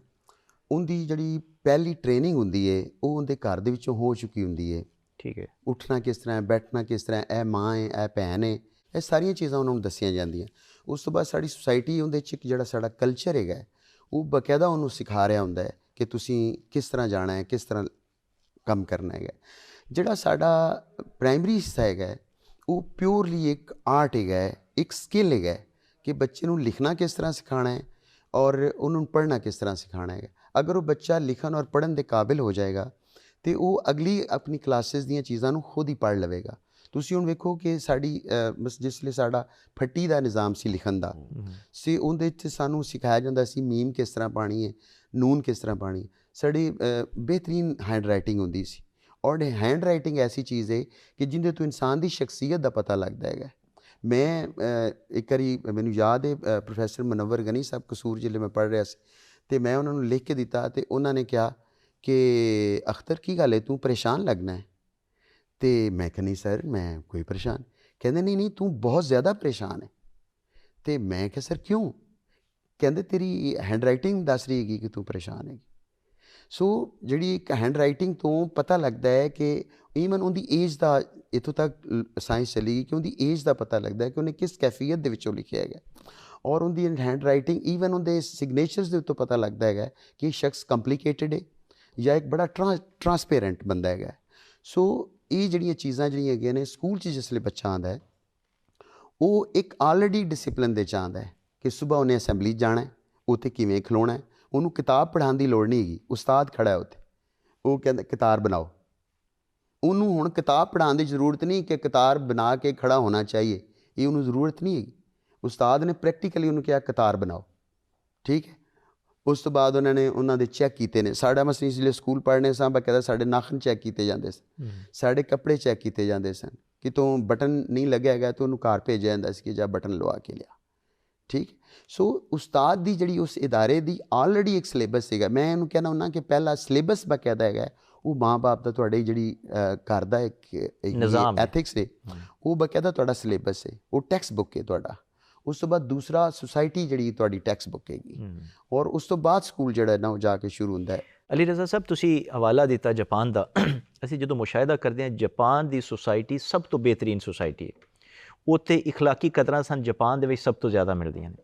ਉਹਦੀ ਜਿਹੜੀ ਪਹਿਲੀ ਟ੍ਰੇਨਿੰਗ ਹੁੰਦੀ ਹੈ ਉਹ ਉਹਦੇ ਘਰ ਦੇ ਵਿੱਚੋਂ ਹੋ ਚੁੱਕੀ ਹੁੰਦੀ ਹੈ। ਠੀਕ ਹੈ। ਉੱਠਣਾ ਕਿਸ ਤਰ੍ਹਾਂ ਹੈ, ਬੈਠਣਾ ਕਿਸ ਤਰ੍ਹਾਂ, ਇਹ ਮਾਂ ਹੈ, ਇਹ ਭੈਣ ਹੈ, ਇਹ ਸਾਰੀਆਂ ਚੀਜ਼ਾਂ ਉਹਨਾਂ ਨੂੰ ਦੱਸੀਆਂ ਜਾਂਦੀਆਂ। ਉਸ ਤੋਂ ਬਾਅਦ ਸਾਡੀ ਸੁਸਾਇਟੀ ਉਹਦੇ 'ਚ ਇੱਕ ਜਿਹੜਾ ਸਾਡਾ ਕਲਚਰ ਹੈਗਾ ਉਹ ਬਕਾਇਦਾ ਉਹਨੂੰ ਸਿਖਾ ਰਿਹਾ ਹੁੰਦਾ ਹੈ ਕਿ ਤੁਸੀਂ ਕਿਸ ਤਰ੍ਹਾਂ ਜਾਣਾ ਹੈ, ਕਿਸ ਤਰ੍ਹਾਂ ਕੰਮ ਕਰਨਾ ਹੈਗਾ। ਜਿਹੜਾ ਸਾਡਾ ਪ੍ਰਾਇਮਰੀ ਹਿੱਸਾ ਹੈਗਾ ਉਹ ਪਿਓਰਲੀ ਇੱਕ ਆਰਟ ਹੈਗਾ, ਇੱਕ ਸਕਿੱਲ ਹੈਗਾ ਕਿ ਬੱਚੇ ਨੂੰ ਲਿਖਣਾ ਕਿਸ ਤਰ੍ਹਾਂ ਸਿਖਾਉਣਾ ਹੈ ਔਰ ਉਹਨੂੰ ਪੜ੍ਹਨਾ ਕਿਸ ਤਰ੍ਹਾਂ ਸਿਖਾਉਣਾ ਹੈਗਾ। ਅਗਰ ਉਹ ਬੱਚਾ ਲਿਖਣ ਔਰ ਪੜ੍ਹਨ ਦੇ ਕਾਬਿਲ ਹੋ ਜਾਏਗਾ ਤੇ ਉਹ ਅਗਲੀ ਆਪਣੀ ਕਲਾਸਿਸ ਦੀਆਂ ਚੀਜ਼ਾਂ ਨੂੰ ਖੁਦ ਹੀ ਪੜ੍ਹ ਲਵੇਗਾ। ਤੁਸੀਂ ਹੁਣ ਵੇਖੋ ਕਿ ਸਾਡੀ ਜਿਸ ਲਈ ਸਾਡਾ ਫੱਟੀ ਦਾ ਨਿਜ਼ਾਮ ਸੀ ਲਿਖਣ ਦਾ ਸੀ, ਉਹਦੇ 'ਚ ਸਾਨੂੰ ਸਿਖਾਇਆ ਜਾਂਦਾ ਸੀ ਮੀਮ ਕਿਸ ਤਰ੍ਹਾਂ ਪਾਉਣੀ ਹੈ, ਨੂਨ ਕਿਸ ਤਰ੍ਹਾਂ ਪਾਉਣੀ। ਸਾਡੀ ਬਿਹਤਰੀਨ ਹੈਂਡ ਰਾਈਟਿੰਗ ਹੁੰਦੀ ਸੀ ਔਰ ਹੈਂਡ ਰਾਈਟਿੰਗ ਐਸੀ ਚੀਜ਼ ਹੈ ਕਿ ਜਿਹਦੇ ਤੋਂ ਇਨਸਾਨ ਦੀ ਸ਼ਖਸੀਅਤ ਦਾ ਪਤਾ ਲੱਗਦਾ ਹੈਗਾ। ਮੈਂ ਇੱਕ ਵਾਰੀ ਮੈਨੂੰ ਯਾਦ ਹੈ ਪ੍ਰੋਫੈਸਰ ਮੁਨੱਵਰ ਗਨੀ ਸਾਹਿਬ ਕਸੂਰ ਜ਼ਿਲ੍ਹੇ ਮੈਂ ਪੜ੍ਹ ਰਿਹਾ ਸੀ ਅਤੇ ਮੈਂ ਉਹਨਾਂ ਨੂੰ ਲਿਖ ਕੇ ਦਿੱਤਾ ਅਤੇ ਉਹਨਾਂ ਨੇ ਕਿਹਾ ਕਿ ਅਖਤਰ ਕੀ ਗੱਲ ਹੈ, ਤੂੰ ਪਰੇਸ਼ਾਨ ਲੱਗਣਾ ਹੈ। ਅਤੇ ਮੈਂ ਕਿਹਾ ਨਹੀਂ ਸਰ ਮੈਂ ਕੋਈ ਪਰੇਸ਼ਾਨ। ਕਹਿੰਦੇ ਨਹੀਂ ਨਹੀਂ ਤੂੰ ਬਹੁਤ ਜ਼ਿਆਦਾ ਪਰੇਸ਼ਾਨ ਹੈ। ਅਤੇ ਮੈਂ ਕਿਹਾ ਸਰ ਕਿਉਂ? ਕਹਿੰਦੇ ਤੇਰੀ ਹੈਂਡ ਰਾਈਟਿੰਗ ਦੱਸ ਰਹੀ ਹੈਗੀ ਕਿ ਤੂੰ ਪਰੇਸ਼ਾਨ ਹੈਗੀ। ਸੋ ਜਿਹੜੀ ਇੱਕ ਹੈਂਡ ਰਾਈਟਿੰਗ ਤੋਂ ਪਤਾ ਲੱਗਦਾ ਹੈ ਕਿ ਈਵਨ ਉਹਦੀ ਏਜ ਦਾ, ਇੱਥੋਂ ਤੱਕ ਸਾਇੰਸ ਚਲੀ ਗਈ ਕਿ ਉਹਦੀ ਏਜ ਦਾ ਪਤਾ ਲੱਗਦਾ ਹੈ ਕਿ ਉਹਨੇ ਕਿਸ ਕੈਫੀਅਤ ਦੇ ਵਿੱਚੋਂ ਲਿਖਿਆ ਹੈਗਾ। ਔਰ ਉਹਦੀ ਹੈਂਡ ਰਾਈਟਿੰਗ ਈਵਨ ਉਹਦੇ ਸਿਗਨੇਚਰਸ ਦੇ ਉੱਤੋਂ ਪਤਾ ਲੱਗਦਾ ਹੈਗਾ ਕਿ ਸ਼ਖਸ ਕੰਪਲੀਕੇਟਡ ਹੈ ਜਾਂ ਇੱਕ ਬੜਾ ਟਰਾਂਸਪੇਰੈਂਟ ਬੰਦਾ ਹੈਗਾ। ਸੋ ਇਹ ਜਿਹੜੀਆਂ ਚੀਜ਼ਾਂ ਜਿਹੜੀਆਂ ਹੈਗੀਆਂ ਨੇ ਸਕੂਲ 'ਚ ਜਿਸ ਵੇਲੇ ਬੱਚਾ ਆਉਂਦਾ ਹੈ ਉਹ ਇੱਕ ਆਲਰੇਡੀ ਡਿਸਿਪਲਿਨ ਦੇ 'ਚ ਆਉਂਦਾ ਹੈ ਕਿ ਸੁਬਾਹ ਉਹਨੇ ਅਸੈਂਬਲੀ ਜਾਣਾ ਹੈ, ਉੱਥੇ ਕਿਵੇਂ ਖਲੋਣਾ ਹੈ। ਉਹਨੂੰ ਕਿਤਾਬ ਪੜ੍ਹਾਉਣ ਦੀ ਲੋੜ ਨਹੀਂ ਹੈਗੀ, ਉਸਤਾਦ ਖੜ੍ਹਾ ਹੈ ਉੱਥੇ, ਉਹ ਕਹਿੰਦਾ ਕਿਤਾਬ ਬਣਾਓ। ਉਹਨੂੰ ਹੁਣ ਕਿਤਾਬ ਪੜ੍ਹਾਉਣ ਦੀ ਜ਼ਰੂਰਤ ਨਹੀਂ ਕਿ ਕਿਤਾਬ ਬਣਾ ਕੇ ਖੜ੍ਹਾ ਹੋਣਾ ਚਾਹੀਏ, ਇਹ ਉਹਨੂੰ ਜ਼ਰੂਰਤ ਨਹੀਂ ਹੈਗੀ। ਉਸਤਾਦ ਨੇ ਪ੍ਰੈਕਟੀਕਲੀ ਉਹਨੂੰ ਕਿਹਾ ਕਿਤਾਬ ਬਣਾਓ, ਠੀਕ ਹੈ। ਉਸ ਤੋਂ ਬਾਅਦ ਉਹਨਾਂ ਦੇ ਚੈੱਕ ਕੀਤੇ ਨੇ। ਸਾਡਾ ਮਸਲੀ ਜਿਹੜੇ ਸਕੂਲ ਪੜ੍ਹਨੇ ਸਾਂ ਬਕਾਇਦਾ ਸਾਡੇ ਨਾਖਣ ਚੈੱਕ ਕੀਤੇ ਜਾਂਦੇ ਸਨ, ਸਾਡੇ ਕੱਪੜੇ ਚੈੱਕ ਕੀਤੇ ਜਾਂਦੇ ਸਨ। ਕਿਤੋਂ ਬਟਨ ਨਹੀਂ ਲੱਗਿਆ ਹੈਗਾ ਤਾਂ ਉਹਨੂੰ ਘਰ ਭੇਜਿਆ ਜਾਂਦਾ ਸੀ ਕਿ ਜਾ ਬਟਨ ਲਵਾ ਕੇ ਲਿਆ, ਠੀਕ। ਸੋ ਉਸਤਾਦ ਦੀ ਜਿਹੜੀ ਉਸ ਇਦਾਰੇ ਦੀ ਆਲਰੇਡੀ ਇੱਕ ਸਿਲੇਬਸ ਸੀਗਾ। ਮੈਂ ਇਹਨੂੰ ਕਹਿਣਾ ਹੁੰਦਾ ਕਿ ਪਹਿਲਾ ਸਿਲੇਬਸ ਬਕਾਇਦਾ ਹੈਗਾ ਉਹ ਮਾਂ ਬਾਪ ਦਾ ਤੁਹਾਡੇ ਜਿਹੜੀ ਘਰ ਦਾ ਇੱਕ ਨਿਜ਼ਾਮ ਐਥਿਕਸ ਹੈ ਉਹ ਬਕਾਇਦਾ ਤੁਹਾਡਾ ਸਿਲੇਬਸ ਹੈ, ਉਹ ਟੈਕਸਟ ਬੁੱਕ ਹੈ ਤੁਹਾਡਾ। ਉਸ ਤੋਂ ਬਾਅਦ ਦੂਸਰਾ ਸੁਸਾਇਟੀ ਜਿਹੜੀ ਤੁਹਾਡੀ ਟੈਕਸਟ ਬੁੱਕ ਹੈਗੀ ਔਰ ਉਸ ਤੋਂ ਬਾਅਦ ਸਕੂਲ ਜਿਹੜਾ ਨਾ ਉਹ ਜਾ ਕੇ ਸ਼ੁਰੂ ਹੁੰਦਾ ਹੈ। ਅਲੀ ਰਜ਼ਾ ਸਾਹਿਬ, ਤੁਸੀਂ ਹਵਾਲਾ ਦਿੱਤਾ ਜਾਪਾਨ ਦਾ। ਅਸੀਂ ਜਦੋਂ ਮੁਸ਼ਾਹਿਦਾ ਕਰਦੇ ਹਾਂ ਜਾਪਾਨ ਦੀ ਸੁਸਾਇਟੀ ਸਭ ਤੋਂ ਬਿਹਤਰੀਨ ਸੁਸਾਇਟੀ ਹੈ। ਉੱਥੇ ਇਖਲਾਕੀ ਕਦਰਾਂ ਸਾਨੂੰ ਜਾਪਾਨ ਦੇ ਵਿੱਚ ਸਭ ਤੋਂ ਜ਼ਿਆਦਾ ਮਿਲਦੀਆਂ ਨੇ।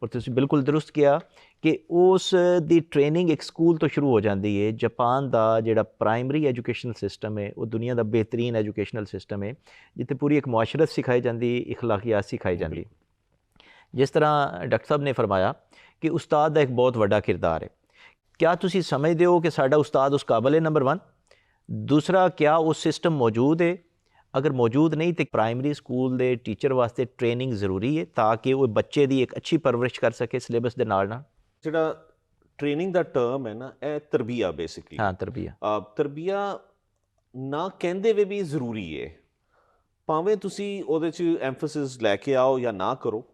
ਔਰ ਤੁਸੀਂ ਬਿਲਕੁਲ ਦਰੁਸਤ ਕਿਹਾ ਕਿ ਉਸ ਦੀ ਟ੍ਰੇਨਿੰਗ ਇੱਕ ਸਕੂਲ ਤੋਂ ਸ਼ੁਰੂ ਹੋ ਜਾਂਦੀ ਹੈ। ਜਾਪਾਨ ਦਾ ਜਿਹੜਾ ਪ੍ਰਾਇਮਰੀ ਐਜੂਕੇਸ਼ਨਲ ਸਿਸਟਮ ਹੈ ਉਹ ਦੁਨੀਆ ਦਾ ਬਿਹਤਰੀਨ ਐਜੂਕੇਸ਼ਨਲ ਸਿਸਟਮ ਹੈ, ਜਿੱਥੇ ਪੂਰੀ ਇੱਕ ਮੁਆਸ਼ਰਤ ਸਿਖਾਈ ਜਾਂਦੀ, ਇਖਲਾਕੀਆਤ ਸਿਖਾਈ ਜਾਂਦੀ। ਜਿਸ ਤਰ੍ਹਾਂ ਡਾਕਟਰ ਸਾਹਿਬ ਨੇ ਫਰਮਾਇਆ ਕਿ ਉਸਤਾਦ ਦਾ ਇੱਕ ਬਹੁਤ ਵੱਡਾ ਕਿਰਦਾਰ ਹੈ। ਕਿਆ ਤੁਸੀਂ ਸਮਝਦੇ ਹੋ ਕਿ ਸਾਡਾ ਉਸਤਾਦ ਉਸ ਕਾਬਲ ਹੈ? ਨੰਬਰ 1। ਦੂਸਰਾ, ਕਿਆ ਉਹ ਸਿਸਟਮ ਮੌਜੂਦ ਹੈ? ਅਗਰ ਮੌਜੂਦ ਨਹੀਂ ਤਾਂ ਪ੍ਰਾਇਮਰੀ ਸਕੂਲ ਦੇ ਟੀਚਰ ਵਾਸਤੇ ਟ੍ਰੇਨਿੰਗ ਜ਼ਰੂਰੀ ਹੈ ਤਾਂ ਕਿ ਉਹ ਬੱਚੇ ਦੀ ਇੱਕ ਅੱਛੀ ਪਰਵਰਿਸ਼ ਕਰ ਸਕੇ ਸਿਲੇਬਸ ਦੇ ਨਾਲ ਨਾਲ। ਜਿਹੜਾ ਟ੍ਰੇਨਿੰਗ ਦਾ ਟਰਮ ਹੈ ਨਾ, ਇਹ ਤਰਬੀਆ ਬੇਸਿਕਲੀ। ਹਾਂ, ਤਰਬੀਆ। ਤਰਬੀਆ ਨਾ ਕਹਿੰਦੇ ਵੇ ਵੀ ਜ਼ਰੂਰੀ ਹੈ, ਭਾਵੇਂ ਤੁਸੀਂ ਉਹਦੇ 'ਚ ਐਮਫਸਿਸ ਲੈ ਕੇ ਆਓ ਜਾਂ ਨਾ ਕਰੋ।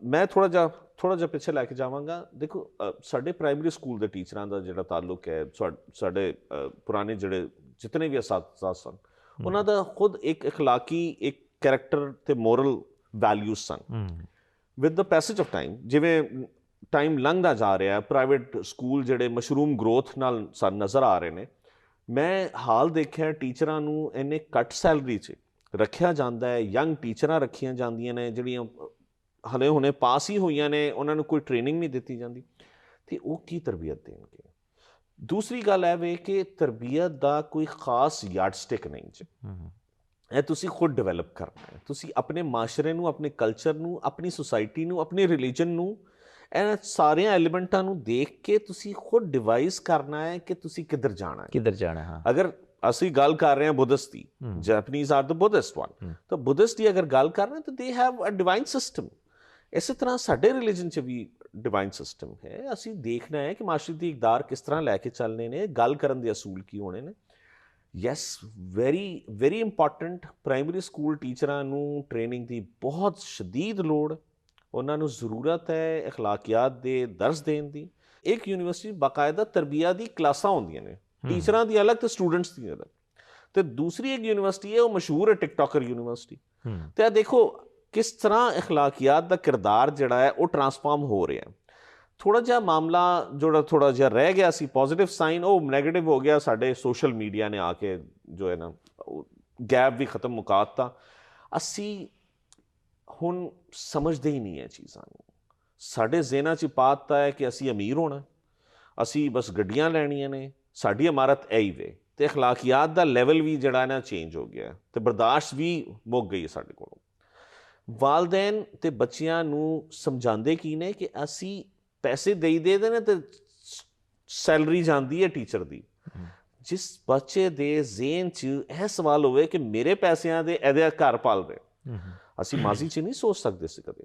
ਮੈਂ ਥੋੜ੍ਹਾ ਜਿਹਾ ਪਿੱਛੇ ਲੈ ਕੇ ਜਾਵਾਂਗਾ। ਦੇਖੋ, ਸਾਡੇ ਪ੍ਰਾਇਮਰੀ ਸਕੂਲ ਦੇ ਟੀਚਰਾਂ ਦਾ ਜਿਹੜਾ ਤਾਲੁਕ ਹੈ, ਸਾਡੇ ਪੁਰਾਣੇ ਜਿਹੜੇ ਜਿਤਨੇ ਵੀ ਅਸਾਤਜ਼ਾ ਸਨ, ਉਹਨਾਂ ਦਾ ਖੁਦ ਇੱਕ ਇਖਲਾਕੀ, ਇੱਕ ਕੈਰੈਕਟਰ ਤੇ ਮੋਰਲ ਵੈਲਿਊਜ਼ ਸਨ। With the passage of time, ਜਿਵੇਂ ਟਾਈਮ ਲੰਘਦਾ ਜਾ ਰਿਹਾ, ਪ੍ਰਾਈਵੇਟ ਸਕੂਲ ਜਿਹੜੇ ਮਸ਼ਰੂਮ ਗਰੋਥ ਨਾਲ ਸਾਨੂੰ ਨਜ਼ਰ ਆ ਰਹੇ ਨੇ। ਮੈਂ ਹਾਲ ਦੇਖਿਆ ਟੀਚਰਾਂ ਨੂੰ ਇੰਨੇ ਘੱਟ ਸੈਲਰੀ 'ਚ ਰੱਖਿਆ ਜਾਂਦਾ ਹੈ, ਯੰਗ ਟੀਚਰਾਂ ਰੱਖੀਆਂ ਜਾਂਦੀਆਂ ਨੇ ਜਿਹੜੀਆਂ ਹਲੇ ਹੁਣੇ ਪਾਸ ਹੀ ਹੋਈਆਂ ਨੇ, ਉਹਨਾਂ ਨੂੰ ਕੋਈ ਟ੍ਰੇਨਿੰਗ ਨਹੀਂ ਦਿੱਤੀ ਜਾਂਦੀ, ਅਤੇ ਉਹ ਕੀ ਤਰਬੀਅਤ ਦੇਣਗੇ। ਦੂਸਰੀ ਗੱਲ ਇਹ ਵੇ ਕਿ ਤਰਬੀਅਤ ਦਾ ਕੋਈ ਖਾਸ ਯਾਰਡਸਟਿਕ ਨਹੀਂ ਜੀ, ਇਹ ਤੁਸੀਂ ਖੁਦ ਡਿਵੈਲਪ ਕਰਨਾ ਹੈ। ਤੁਸੀਂ ਆਪਣੇ ਮਾਸ਼ਰੇ ਨੂੰ, ਆਪਣੇ ਕਲਚਰ ਨੂੰ, ਆਪਣੀ ਸੁਸਾਇਟੀ ਨੂੰ, ਆਪਣੇ ਰਿਲੀਜਨ ਨੂੰ, ਇਹਨਾਂ ਸਾਰਿਆਂ ਐਲੀਮੈਂਟਾਂ ਨੂੰ ਦੇਖ ਕੇ ਤੁਸੀਂ ਖੁਦ ਡਿਵਾਈਸ ਕਰਨਾ ਹੈ ਕਿ ਤੁਸੀਂ ਕਿੱਧਰ ਜਾਣਾ ਹੈ। ਹਾਂ, ਅਗਰ ਅਸੀਂ ਗੱਲ ਕਰ ਰਹੇ ਹਾਂ Buddhist the, Japanese are the Buddhist one, ਤਾਂ ਬੁੱਧਿਸਟ ਦੀ ਅਗਰ ਗੱਲ ਕਰ ਰਹੇ ਹਾਂ ਤਾਂ they have a divine system. ਇਸੇ ਤਰ੍ਹਾਂ ਸਾਡੇ ਰਿਲੀਜਨ 'ਚ ਵੀ ਡਿਵਾਈਨ ਸਿਸਟਮ ਹੈ। ਅਸੀਂ ਦੇਖਣਾ ਹੈ ਕਿ ਮਾਸ਼ਰੇ ਦੀ ਇਕਦਾਰ ਕਿਸ ਤਰ੍ਹਾਂ ਲੈ ਕੇ ਚੱਲਣੇ ਨੇ, ਗੱਲ ਕਰਨ ਦੇ ਅਸੂਲ ਕੀ ਹੋਣੇ ਨੇ। Yes, very important. Primary school ਟੀਚਰਾਂ ਨੂੰ ਟ੍ਰੇਨਿੰਗ ਦੀ ਬਹੁਤ ਸ਼ਦੀਦ ਲੋੜ, ਉਹਨਾਂ ਨੂੰ ਜ਼ਰੂਰਤ ਹੈ ਅਖਲਾਕੀਆਤ ਦੇ ਦਰਸ ਦੇਣ ਦੀ। ਇੱਕ ਯੂਨੀਵਰਸਿਟੀ ਬਾਕਾਇਦਾ ਤਰਬੀਆ ਦੀ ਕਲਾਸਾਂ ਹੁੰਦੀਆਂ ਨੇ, ਟੀਚਰਾਂ ਦੀ ਅਲੱਗ ਤੇ ਸਟੂਡੈਂਟਸ ਦੀ ਅਲੱਗ। ਤੇ ਦੂਸਰੀ ਇੱਕ ਯੂਨੀਵਰਸਿਟੀ ਹੈ, ਉਹ ਮਸ਼ਹੂਰ ਹੈ ਟਿਕਟੋਕਰ ਯੂਨੀਵਰਸਿਟੀ। ਤੇ ਇਹ ਦੇਖੋ ਕਿਸ ਤਰ੍ਹਾਂ ਅਖਲਾਕੀਆਤ ਦਾ ਕਿਰਦਾਰ ਜਿਹੜਾ ਹੈ ਉਹ ਟਰਾਂਸਫਾਰਮ ਹੋ ਰਿਹਾ। ਥੋੜ੍ਹਾ ਜਿਹਾ ਮਾਮਲਾ ਜਿਹੜਾ ਥੋੜ੍ਹਾ ਜਿਹਾ ਰਹਿ ਗਿਆ ਸੀ ਪੋਜ਼ੀਟਿਵ ਸਾਈਨ, ਉਹ ਨੈਗੇਟਿਵ ਹੋ ਗਿਆ। ਸਾਡੇ ਸੋਸ਼ਲ ਮੀਡੀਆ ਨੇ ਆ ਕੇ ਜੋ ਹੈ ਨਾ ਗੈਪ ਵੀ ਖਤਮ ਮੁਕਾਤਾ। ਅਸੀਂ ਹੁਣ ਸਮਝਦੇ ਹੀ ਨਹੀਂ ਇਹ ਚੀਜ਼ਾਂ ਨੂੰ। ਸਾਡੇ ਜ਼ਿਹਨਾਂ 'ਚ ਪਾਤਾ ਹੈ ਕਿ ਅਸੀਂ ਅਮੀਰ ਹੋਣਾ, ਅਸੀਂ ਬਸ ਗੱਡੀਆਂ ਲੈਣੀਆਂ ਨੇ, ਸਾਡੀ ਇਮਾਰਤ ਇਹੀ ਵੇ। ਅਤੇ ਅਖਲਾਕੀਆਤ ਦਾ ਲੈਵਲ ਵੀ ਜਿਹੜਾ ਨਾ ਚੇਂਜ ਹੋ ਗਿਆ, ਅਤੇ ਬਰਦਾਸ਼ਤ ਵੀ ਮੁੱਕ ਗਈ ਸਾਡੇ ਕੋਲੋਂ। ਵਾਲਦੈਨ ਅਤੇ ਬੱਚਿਆਂ ਨੂੰ ਸਮਝਾਉਂਦੇ ਕੀ ਨੇ ਕਿ ਅਸੀਂ ਪੈਸੇ ਦੇ ਨੇ ਅਤੇ ਸੈਲਰੀ ਜਾਂਦੀ ਹੈ ਟੀਚਰ ਦੀ। ਜਿਸ ਬੱਚੇ ਦੇ ਜ਼ਿਹਨ 'ਚ ਇਹ ਸਵਾਲ ਹੋਵੇ ਕਿ ਮੇਰੇ ਪੈਸਿਆਂ ਦੇ ਇਹਦੇ ਘਰ ਪਾਲ ਰਹੇ, ਅਸੀਂ ਮਾਜ਼ੀ 'ਚ ਨਹੀਂ ਸੋਚ ਸਕਦੇ ਸੀ ਕਦੇ।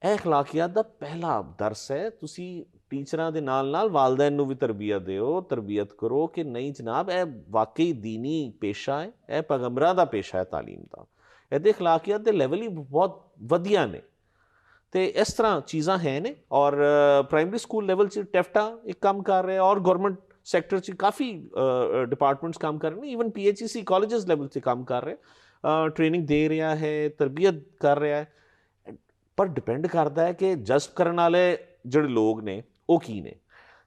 ਇਹ ਅਖਲਾਕੀਆਤ ਦਾ ਪਹਿਲਾ ਦਰਸ ਹੈ। ਤੁਸੀਂ ਟੀਚਰਾਂ ਦੇ ਨਾਲ ਨਾਲ ਵਾਲਦੈਨ ਨੂੰ ਵੀ ਤਰਬੀਅਤ ਦਿਓ, ਤਰਬੀਅਤ ਕਰੋ ਕਿ ਨਹੀਂ ਜਨਾਬ, ਇਹ ਵਾਕਈ ਦੀਨੀ ਪੇਸ਼ਾ ਹੈ, ਇਹ ਪੈਗੰਬਰਾਂ ਦਾ ਪੇਸ਼ਾ ਹੈ ਤਾਲੀਮ ਦਾ। ਇਹਦੇ ਅਖਲਾਕੀਆਤ ਦੇ ਲੈਵਲ ਹੀ ਬਹੁਤ ਵਧੀਆ ਨੇ। ਅਤੇ ਇਸ ਤਰ੍ਹਾਂ ਚੀਜ਼ਾਂ ਹੈ ਨੇ। ਔਰ ਪ੍ਰਾਇਮਰੀ ਸਕੂਲ ਲੈਵਲ 'ਚ ਟੈਫਟਾ ਇੱਕ ਕੰਮ ਕਰ ਰਿਹਾ, ਔਰ ਗੌਰਮੈਂਟ ਸੈਕਟਰ 'ਚ ਕਾਫੀ ਡਿਪਾਰਟਮੈਂਟਸ ਕੰਮ ਕਰ ਰਹੇ ਨੇ। ਈਵਨ PHEC ਕਾਲਜਸ ਲੈਵਲ 'ਤੇ ਕੰਮ ਕਰ ਰਹੇ, ਟ੍ਰੇਨਿੰਗ ਦੇ ਰਿਹਾ ਹੈ, ਤਰਬੀਅਤ ਕਰ ਰਿਹਾ ਹੈ। ਪਰ ਡਿਪੈਂਡ ਕਰਦਾ ਹੈ ਕਿ ਜਜ਼ਬ ਕਰਨ ਵਾਲੇ ਜਿਹੜੇ ਲੋਕ ਨੇ ਉਹ ਕੀ ਨੇ।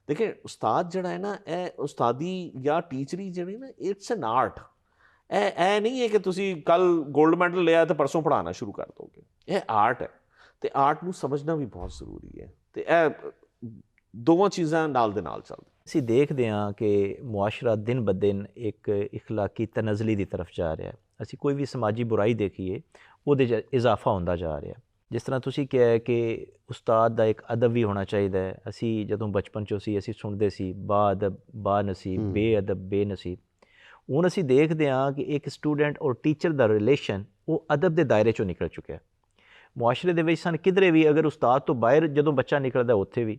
ਦੇਖੇ, ਉਸਤਾਦ ਜਿਹੜਾ ਹੈ ਨਾ, ਇਹ ਉਸਤਾਦੀ ਜਾਂ ਟੀਚਰੀ ਜਿਹੜੀ ਨਾ, ਇਟਸ ਐਨ ਆਰਟ। ਇਹ ਨਹੀਂ ਹੈ ਕਿ ਤੁਸੀਂ ਕੱਲ੍ਹ ਗੋਲਡ ਮੈਡਲ ਲਿਆ ਅਤੇ ਪਰਸੋਂ ਪੜ੍ਹਾਉਣਾ ਸ਼ੁਰੂ ਕਰ ਦੋਗੇ। ਇਹ ਆਰਟ ਹੈ, ਅਤੇ ਆਰਟ ਨੂੰ ਸਮਝਣਾ ਵੀ ਬਹੁਤ ਜ਼ਰੂਰੀ ਹੈ। ਅਤੇ ਇਹ ਦੋਵਾਂ ਚੀਜ਼ਾਂ ਨਾਲ ਦੇ ਨਾਲ ਚੱਲਦੀਆਂ। ਅਸੀਂ ਦੇਖਦੇ ਹਾਂ ਕਿ ਮੁਆਸ਼ਰਾ ਦਿਨ ਬ ਦਿਨ ਇੱਕ ਇਖਲਾਕੀ ਤਨਜ਼ਲੀ ਦੀ ਤਰਫ ਜਾ ਰਿਹਾ। ਅਸੀਂ ਕੋਈ ਵੀ ਸਮਾਜੀ ਬੁਰਾਈ ਦੇਖੀਏ, ਉਹਦੇ 'ਚ ਇਜ਼ਾਫਾ ਹੁੰਦਾ ਜਾ ਰਿਹਾ। ਜਿਸ ਤਰ੍ਹਾਂ ਤੁਸੀਂ ਕਿਹਾ ਹੈ ਕਿ ਉਸਤਾਦ ਦਾ ਇੱਕ ਅਦਬ ਵੀ ਹੋਣਾ ਚਾਹੀਦਾ ਹੈ। ਅਸੀਂ ਜਦੋਂ ਬਚਪਨ 'ਚੋਂ ਸੀ, ਅਸੀਂ ਸੁਣਦੇ ਸੀ ਬਾ ਅਦਬ ਬਾ ਨਸੀਬ, ਬੇਅਦਬ ਬੇਨਸੀਬ। ਹੁਣ ਅਸੀਂ ਦੇਖਦੇ ਹਾਂ ਕਿ ਇੱਕ ਸਟੂਡੈਂਟ ਔਰ ਟੀਚਰ ਦਾ ਰਿਲੇਸ਼ਨ ਉਹ ਅਦਬ ਦੇ ਦਾਇਰੇ 'ਚੋਂ ਨਿਕਲ ਚੁੱਕਿਆ। ਮੁਆਸ਼ਰੇ ਦੇ ਵਿੱਚ ਸਾਨੂੰ ਕਿਧਰੇ ਵੀ ਅਗਰ ਉਸਤਾਦ ਤੋਂ ਬਾਹਰ ਜਦੋਂ ਬੱਚਾ ਨਿਕਲਦਾ, ਉੱਥੇ ਵੀ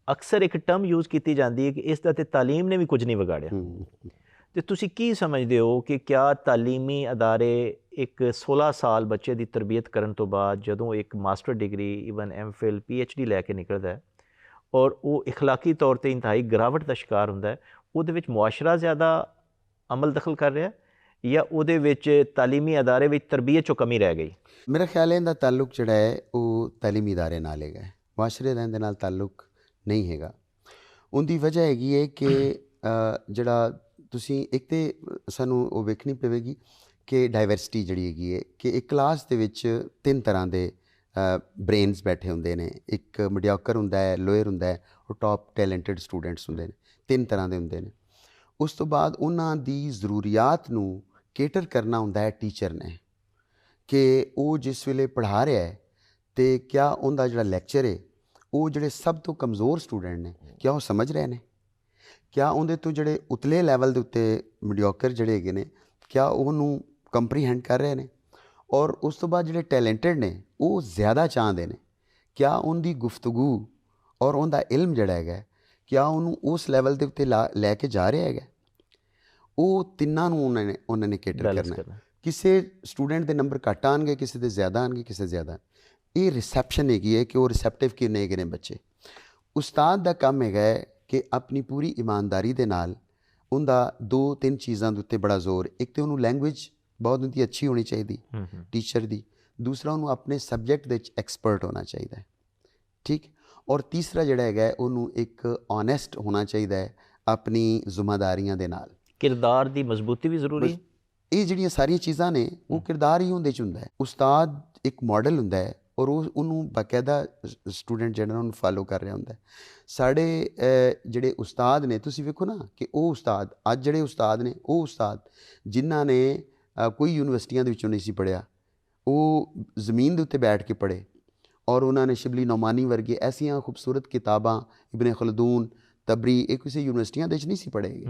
ਅਕਸਰ ਇੱਕ ਟਰਮ ਯੂਜ਼ ਕੀਤੀ ਜਾਂਦੀ ਹੈ ਕਿ ਇਸ ਦਾ ਤੇ ਤਾਲੀਮ ਨੇ ਵੀ ਕੁਝ ਨਹੀਂ ਵਿਗਾੜਿਆ। ਅਤੇ ਤੁਸੀਂ ਕੀ ਸਮਝਦੇ ਹੋ ਕਿ ਕਿਆ ਤਾਲੀਮੀ ਅਦਾਰੇ ਇੱਕ 16 ਸਾਲ ਬੱਚੇ ਦੀ ਤਰਬੀਅਤ ਕਰਨ ਤੋਂ ਬਾਅਦ ਜਦੋਂ ਇੱਕ master degree, even MPhil PhD ਲੈ ਕੇ ਨਿਕਲਦਾ ਹੈ ਔਰ ਉਹ ਇਖਲਾਕੀ ਤੌਰ 'ਤੇ ਇੰਤਹਾਈ ਗਿਰਾਵਟ ਦਾ ਸ਼ਿਕਾਰ ਹੁੰਦਾ ਹੈ, ਉਹਦੇ ਵਿੱਚ ਮੁਆਸ਼ਰਾ ਜ਼ਿਆਦਾ ਅਮਲ ਦਖਲ ਕਰ ਰਿਹਾ ਜਾਂ ਉਹਦੇ ਵਿੱਚ ਤਾਲੀਮੀ ਅਦਾਰੇ ਵਿੱਚ ਤਰਬੀਅਤ 'ਚੋਂ ਕਮੀ ਰਹਿ ਗਈ? ਮੇਰਾ ਖਿਆਲ ਹੈ ਇਹਦਾ ਤਾਲੁਕ ਜਿਹੜਾ ਹੈ ਉਹ ਤਾਲੀਮੀ ਅਦਾਰੇ ਨਾਲ ਹੈਗਾ, ਮੁਆਸ਼ਰੇ ਦਾ ਇਹਦੇ ਨਾਲ ਤਾਲੁਕ ਨਹੀਂ ਹੈਗਾ। ਉਹਦੀ ਵਜ੍ਹਾ ਹੈਗੀ ਹੈ ਕਿ ਜਿਹੜਾ ਤੁਸੀਂ ਇੱਕ ਤਾਂ ਸਾਨੂੰ ਉਹ ਵੇਖਣੀ ਪਵੇਗੀ ਕਿ ਡਾਇਵਰਸਿਟੀ ਜਿਹੜੀ ਹੈਗੀ ਹੈ ਕਿ ਇੱਕ ਕਲਾਸ ਦੇ ਵਿੱਚ 3 ਤਰ੍ਹਾਂ ਦੇ ਬ੍ਰੇਨਸ ਬੈਠੇ ਹੁੰਦੇ ਨੇ। ਇੱਕ ਮੀਡੀਓਕਰ ਹੁੰਦਾ ਹੈ, ਲੋਅਰ ਹੁੰਦਾ ਹੈ, ਔਰ ਟੌਪ ਟੈਲੈਂਟਡ ਸਟੂਡੈਂਟਸ ਹੁੰਦੇ ਨੇ। 3 ਤਰ੍ਹਾਂ ਦੇ ਹੁੰਦੇ ਨੇ। ਉਸ ਤੋਂ ਬਾਅਦ ਉਹਨਾਂ ਦੀ ਜ਼ਰੂਰੀਆਤ ਨੂੰ ਕੇਟਰ ਕਰਨਾ ਹੁੰਦਾ ਹੈ ਟੀਚਰ ਨੇ, ਕਿ ਉਹ ਜਿਸ ਵੇਲੇ ਪੜ੍ਹਾ ਰਿਹਾ ਹੈ ਅਤੇ ਕਿਆ ਉਹਦਾ ਜਿਹੜਾ ਲੈਕਚਰ ਹੈ ਉਹ ਜਿਹੜੇ ਸਭ ਤੋਂ ਕਮਜ਼ੋਰ ਸਟੂਡੈਂਟ ਨੇ ਕਿਆ ਉਹ ਸਮਝ ਰਹੇ ਨੇ, ਕਿਆ ਉਹਦੇ ਤੋਂ ਜਿਹੜੇ ਉਤਲੇ ਲੈਵਲ ਦੇ ਉੱਤੇ ਮੀਡੀਓਕਰ ਜਿਹੜੇ ਹੈਗੇ ਨੇ ਕਿਆ ਉਹਨੂੰ ਕੰਪਰੀਹੈਂਡ ਕਰ ਰਹੇ ਨੇ, ਔਰ ਉਸ ਤੋਂ ਬਾਅਦ ਜਿਹੜੇ ਟੈਲੈਂਟਡ ਨੇ ਉਹ ਜ਼ਿਆਦਾ ਚਾਹੁੰਦੇ ਨੇ ਕਿਆ ਉਹਦੀ ਗੁਫ਼ਤਗੂ ਔਰ ਉਹਦਾ ਇਲਮ ਜਿਹੜਾ ਹੈਗਾ ਕਿਆ ਉਹਨੂੰ ਉਸ ਲੈਵਲ ਦੇ ਉੱਤੇ ਲੈ ਕੇ ਜਾ ਰਿਹਾ ਹੈਗਾ। ਉਹ ਤਿੰਨਾਂ ਨੂੰ ਉਹਨਾਂ ਨੇ ਕੇਟਰ ਕਰਨਾ ਹੈ। ਕਿਸੇ ਸਟੂਡੈਂਟ ਦੇ ਨੰਬਰ ਘੱਟ ਆਉਣਗੇ, ਕਿਸੇ ਦੇ ਜ਼ਿਆਦਾ ਆਉਣਗੇ, ਕਿਸੇ ਜ਼ਿਆਦਾ। ਇਹ ਰਿਸੈਪਸ਼ਨ ਹੈਗੀ ਹੈ ਕਿ ਉਹ ਰਿਸੈਪਟਿਵ ਕਿੰਨੇ ਹੈਗੇ ਨੇ ਬੱਚੇ। ਉਸਤਾਦ ਦਾ ਕੰਮ ਹੈਗਾ ਕਿ ਆਪਣੀ ਪੂਰੀ ਇਮਾਨਦਾਰੀ ਦੇ ਨਾਲ ਉਹਦਾ 2-3 ਚੀਜ਼ਾਂ ਦੇ ਉੱਤੇ ਬੜਾ ਜ਼ੋਰ। ਇੱਕ ਤਾਂ ਉਹਨੂੰ ਲੈਂਗੁਏਜ ਬਹੁਤ ਉਹਦੀ ਅੱਛੀ ਹੋਣੀ ਚਾਹੀਦੀ ਟੀਚਰ ਦੀ। ਦੂਸਰਾ ਉਹਨੂੰ ਆਪਣੇ ਸਬਜੈਕਟ ਦੇ ਵਿੱਚ ਐਕਸਪਰਟ ਹੋਣਾ ਚਾਹੀਦਾ ਹੈ, ਠੀਕ। ਔਰ ਤੀਸਰਾ ਜਿਹੜਾ ਹੈਗਾ ਉਹਨੂੰ ਇੱਕ ਓਨੈਸਟ ਹੋਣਾ ਚਾਹੀਦਾ ਹੈ ਆਪਣੀ ਜ਼ਿੰਮੇਦਾਰੀਆਂ ਦੇ ਨਾਲ। ਕਿਰਦਾਰ ਦੀ ਮਜ਼ਬੂਤੀ ਵੀ ਜ਼ਰੂਰੀ ਹੈ। ਇਹ ਜਿਹੜੀਆਂ ਸਾਰੀਆਂ ਚੀਜ਼ਾਂ ਨੇ ਉਹ ਕਿਰਦਾਰ ਹੀ ਉਹਦੇ 'ਚ ਹੁੰਦਾ ਹੈ। ਉਸਤਾਦ ਇੱਕ ਮਾਡਲ ਹੁੰਦਾ ਹੈ ਔਰ ਉਹਨੂੰ ਬਾਕਾਇਦਾ ਸਟੂਡੈਂਟ ਜਿਹੜਾ ਉਹਨੂੰ ਫਾਲੋ ਕਰ ਰਿਹਾ ਹੁੰਦਾ ਹੈ। ਸਾਡੇ ਜਿਹੜੇ ਉਸਤਾਦ ਨੇ, ਤੁਸੀਂ ਵੇਖੋ ਨਾ ਕਿ ਉਹ ਉਸਤਾਦ ਅੱਜ ਜਿਹੜੇ ਉਸਤਾਦ ਨੇ, ਉਹ ਉਸਤਾਦ ਜਿਨ੍ਹਾਂ ਨੇ ਕੋਈ ਯੂਨੀਵਰਸਿਟੀਆਂ ਦੇ ਵਿੱਚੋਂ ਨਹੀਂ ਸੀ ਪੜ੍ਹਿਆ, ਉਹ ਜ਼ਮੀਨ ਦੇ ਉੱਤੇ ਬੈਠ ਕੇ ਪੜ੍ਹੇ ਔਰ ਉਹਨਾਂ ਨੇ ਸ਼ਿਬਲੀ ਨੌਮਾਨੀ ਵਰਗੇ ਐਸੀਆਂ ਖੂਬਸੂਰਤ ਕਿਤਾਬਾਂ, ਇਬਨ ਖਲਦੂਨ, ਤਬਰੀ, ਇਹ ਕਿਸੇ ਯੂਨੀਵਰਸਿਟੀਆਂ ਦੇ ਵਿੱਚ ਨਹੀਂ ਸੀ ਪੜ੍ਹੇ।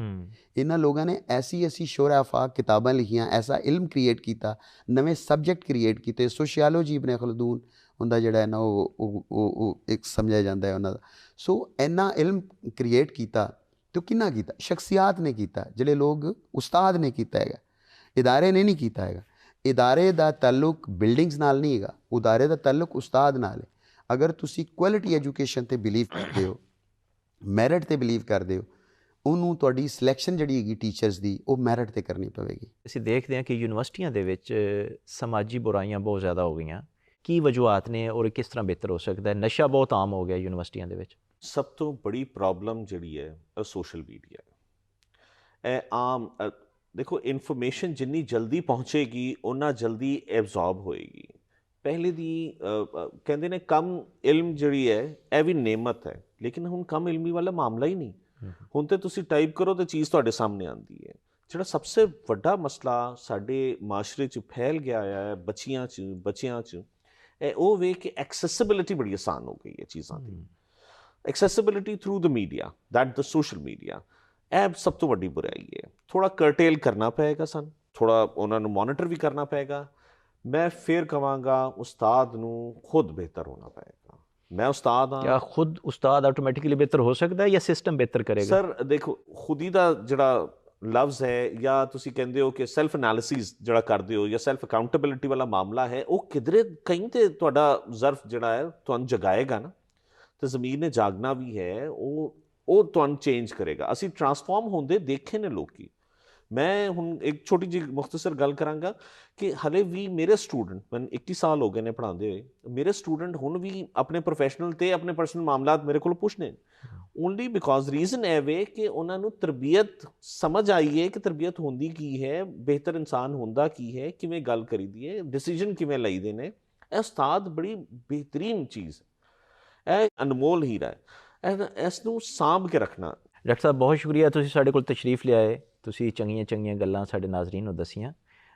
ਇਹਨਾਂ ਲੋਕਾਂ ਨੇ ਐਸੀ ਸ਼ੋਰਾ ਆਫਾਕ ਕਿਤਾਬਾਂ ਲਿਖੀਆਂ, ਐਸਾ ਇਲਮ ਕ੍ਰੀਏਟ ਕੀਤਾ, ਨਵੇਂ ਸਬਜੈਕਟ ਕ੍ਰੀਏਟ ਕੀਤੇ। ਸੋਸ਼ੀਓਲੋਜੀ ਇਬਨ ਖਲਦੂਨ ਹੁੰਦਾ ਜਿਹੜਾ ਹੈ ਨਾ ਉਹ ਇੱਕ ਸਮਝਿਆ ਜਾਂਦਾ ਹੈ ਉਹਨਾਂ ਦਾ। ਸੋ ਇੰਨਾ ਇਲਮ ਕ੍ਰੀਏਟ ਕੀਤਾ ਅਤੇ ਉਹ ਕਿੰਨਾ ਕੀਤਾ? ਸ਼ਖਸੀਆਤ ਨੇ ਕੀਤਾ, ਜਿਹੜੇ ਲੋਕ ਉਸਤਾਦ ਨੇ ਕੀਤਾ ਹੈਗਾ, ਇਦਾਰੇ ਨੇ ਨਹੀਂ ਕੀਤਾ ਹੈਗਾ। ਇਦਾਰੇ ਦਾ ਤਾਲੁਕ ਬਿਲਡਿੰਗਸ ਨਾਲ ਨਹੀਂ ਹੈਗਾ, ਇਦਾਰੇ ਦਾ ਤਾਲੁਕ ਉਸਤਾਦ ਨਾਲ ਹੈ। ਅਗਰ ਤੁਸੀਂ ਕੁਆਲਿਟੀ ਐਜੂਕੇਸ਼ਨ 'ਤੇ ਬਿਲੀਵ ਕਰਦੇ ਹੋ, ਮੈਰਿਟ 'ਤੇ ਬਿਲੀਵ ਕਰਦੇ ਹੋ, ਉਹਨੂੰ ਤੁਹਾਡੀ ਸਿਲੈਕਸ਼ਨ ਜਿਹੜੀ ਹੈਗੀ ਟੀਚਰਸ ਦੀ ਉਹ ਮੈਰਿਟ 'ਤੇ ਕਰਨੀ ਪਵੇਗੀ। ਅਸੀਂ ਦੇਖਦੇ ਹਾਂ ਕਿ ਯੂਨੀਵਰਸਿਟੀਆਂ ਦੇ ਵਿੱਚ ਸਮਾਜੀ ਬੁਰਾਈਆਂ ਬਹੁਤ ਜ਼ਿਆਦਾ ਹੋ ਗਈਆਂ। ਕੀ ਵਜੂਹਾਤ ਨੇ ਔਰ ਕਿਸ ਤਰ੍ਹਾਂ ਬਿਹਤਰ ਹੋ ਸਕਦਾ ਹੈ? ਨਸ਼ਾ ਬਹੁਤ ਆਮ ਹੋ ਗਿਆ ਯੂਨੀਵਰਸਿਟੀਆਂ ਦੇ ਵਿੱਚ। ਸਭ ਤੋਂ ਬੜੀ ਪ੍ਰੋਬਲਮ ਜਿਹੜੀ ਹੈ ਉਹ ਸੋਸ਼ਲ ਮੀਡੀਆ ਹੈ। ਇਹ ਆਮ ਦੇਖੋ, ਇਨਫੋਰਮੇਸ਼ਨ ਜਿੰਨੀ ਜਲਦੀ ਪਹੁੰਚੇਗੀ ਓਨਾ ਜਲਦੀ ਐਬਜ਼ੌਰਬ ਹੋਏਗੀ। ਪਹਿਲੇ ਦੀ ਕਹਿੰਦੇ ਨੇ ਕਮ ਇਲਮ ਜਿਹੜੀ ਹੈ ਇਹ ਵੀ ਨੇਮਤ ਹੈ, ਲੇਕਿਨ ਹੁਣ ਕਮ ਇਲਮੀ ਵਾਲਾ ਮਾਮਲਾ ਹੀ ਨਹੀਂ। ਹੁਣ ਤੇ ਤੁਸੀਂ ਟਾਈਪ ਕਰੋ ਤੇ ਚੀਜ਼ ਤੁਹਾਡੇ ਸਾਹਮਣੇ ਆਉਂਦੀ ਹੈ। ਜਿਹੜਾ ਸਭ ਤੋਂ ਵੱਡਾ ਮਸਲਾ ਸਾਡੇ ਮਾਸ਼ਰੇ 'ਚ ਫੈਲ ਗਿਆ ਹੈ ਬੱਚਿਆਂ 'ਚ ਇਹ ਉਹ ਵੇ ਕਿ ਐਕਸੈਸਿਬਿਲਿਟੀ ਬੜੀ ਆਸਾਨ ਹੋ ਗਈ ਹੈ ਚੀਜ਼ਾਂ ਦੀ। Accessibility through the media, that the social media, ਇਹ ਸਭ ਤੋਂ ਵੱਡੀ ਬੁਰਾਈ ਹੈ। ਥੋੜ੍ਹਾ ਕਰਟੇਲ ਕਰਨਾ ਪਏਗਾ ਸਾਨੂੰ, ਥੋੜ੍ਹਾ ਉਹਨਾਂ ਨੂੰ ਮੋਨੀਟਰ ਵੀ ਕਰਨਾ ਪਏਗਾ। ਮੈਂ ਫਿਰ ਕਹਾਂਗਾ ਉਸਤਾਦ ਨੂੰ ਖੁਦ ਬਿਹਤਰ ਹੋਣਾ ਪਏਗਾ। ਮੈਂ ਉਸਤਾਦ ਹਾਂ। ਕਿਆ ਖੁਦ ਉਸਤਾਦ ਆਟੋਮੈਟਿਕਲੀ ਬਿਹਤਰ ਹੋ ਸਕਦਾ ਹੈ ਜਾਂ ਸਿਸਟਮ ਬਿਹਤਰ ਕਰੇਗਾ? ਸਰ ਦੇਖੋ, ਖੁਦੀ ਦਾ ਜਿਹੜਾ ਲਫ਼ਜ਼ ਹੈ ਜਾਂ ਤੁਸੀਂ ਕਹਿੰਦੇ ਹੋ ਕਿ ਸੈਲਫ ਐਨਾਲਿਸਿਸ ਜਿਹੜਾ ਕਰਦੇ ਹੋ ਜਾਂ ਸੈਲਫ ਅਕਾਊਂਟੇਬਿਲਿਟੀ ਵਾਲਾ ਮਾਮਲਾ ਹੈ, ਉਹ ਕਿਧਰੇ ਕहीं ਤੇ ਤੁਹਾਡਾ ਜ਼ਰਫ ਜਿਹੜਾ ਹੈ ਤੁਹਾਨੂੰ ਜਗਾਏਗਾ ਨਾ। ਤੇ ਜ਼ਮੀਰ ਨੇ ਜਾਗਣਾ ਵੀ ਹੈ, ਉਹ ਤੁਹਾਨੂੰ ਚੇਂਜ ਕਰੇਗਾ। ਅਸੀਂ ਟਰਾਂਸਫਾਰਮ ਹੁੰਦੇ ਦੇਖੇ ਨੇ ਲੋਕੀ। ਮੈਂ ਹੁਣ ਇੱਕ ਛੋਟੀ ਜਿਹੀ ਮੁਖਤਸਰ ਗੱਲ ਕਰਾਂਗਾ ਕਿ ਹਲੇ ਵੀ ਮੇਰੇ ਸਟੂਡੈਂਟ, ਮੈਨੂੰ 21 ਸਾਲ ਹੋ ਗਏ ਨੇ ਪੜ੍ਹਾਉਂਦੇ ਹੋਏ, ਮੇਰੇ ਸਟੂਡੈਂਟ ਹੁਣ ਵੀ ਆਪਣੇ ਪ੍ਰੋਫੈਸ਼ਨਲ ਤੇ ਆਪਣੇ ਪਰਸਨਲ ਮਾਮਲਾਤ ਮੇਰੇ ਕੋਲ ਪੁੱਛਦੇ ਨੇ। ਓਨਲੀ ਬਿਕੋਜ਼ ਰੀਜ਼ਨ ਇਹ ਵੇ ਕਿ ਉਹਨਾਂ ਨੂੰ ਤਰਬੀਅਤ ਸਮਝ ਆਈ ਹੈ ਕਿ ਤਰਬੀਅਤ ਹੁੰਦੀ ਕੀ ਹੈ, ਬਿਹਤਰ ਇਨਸਾਨ ਹੁੰਦਾ ਕੀ ਹੈ, ਕਿਵੇਂ ਗੱਲ ਕਰੀਦੀ ਹੈ, ਡਿਸੀਜਨ ਕਿਵੇਂ ਲਈਦੇ ਨੇ। ਇਹ ਉਸਤਾਦ ਬੜੀ ਬਿਹਤਰੀਨ ਚੀਜ਼ ਹੈ, ਇਹ ਅਨਮੋਲ ਹੀਰਾ ਹੈ, ਇਸ ਨੂੰ ਸਾਂਭ ਕੇ ਰੱਖਣਾ। ਡਾਕਟਰ ਸਾਹਿਬ ਬਹੁਤ ਸ਼ੁਕਰੀਆ, ਤੁਸੀਂ ਸਾਡੇ ਕੋਲ ਤਸ਼ਰੀਫ ਲਿਆਏ, ਤੁਸੀਂ ਚੰਗੀਆਂ ਗੱਲਾਂ ਸਾਡੇ ਨਾਜ਼ਰੀਨ ਨੂੰ ਦੱਸੀਆਂ।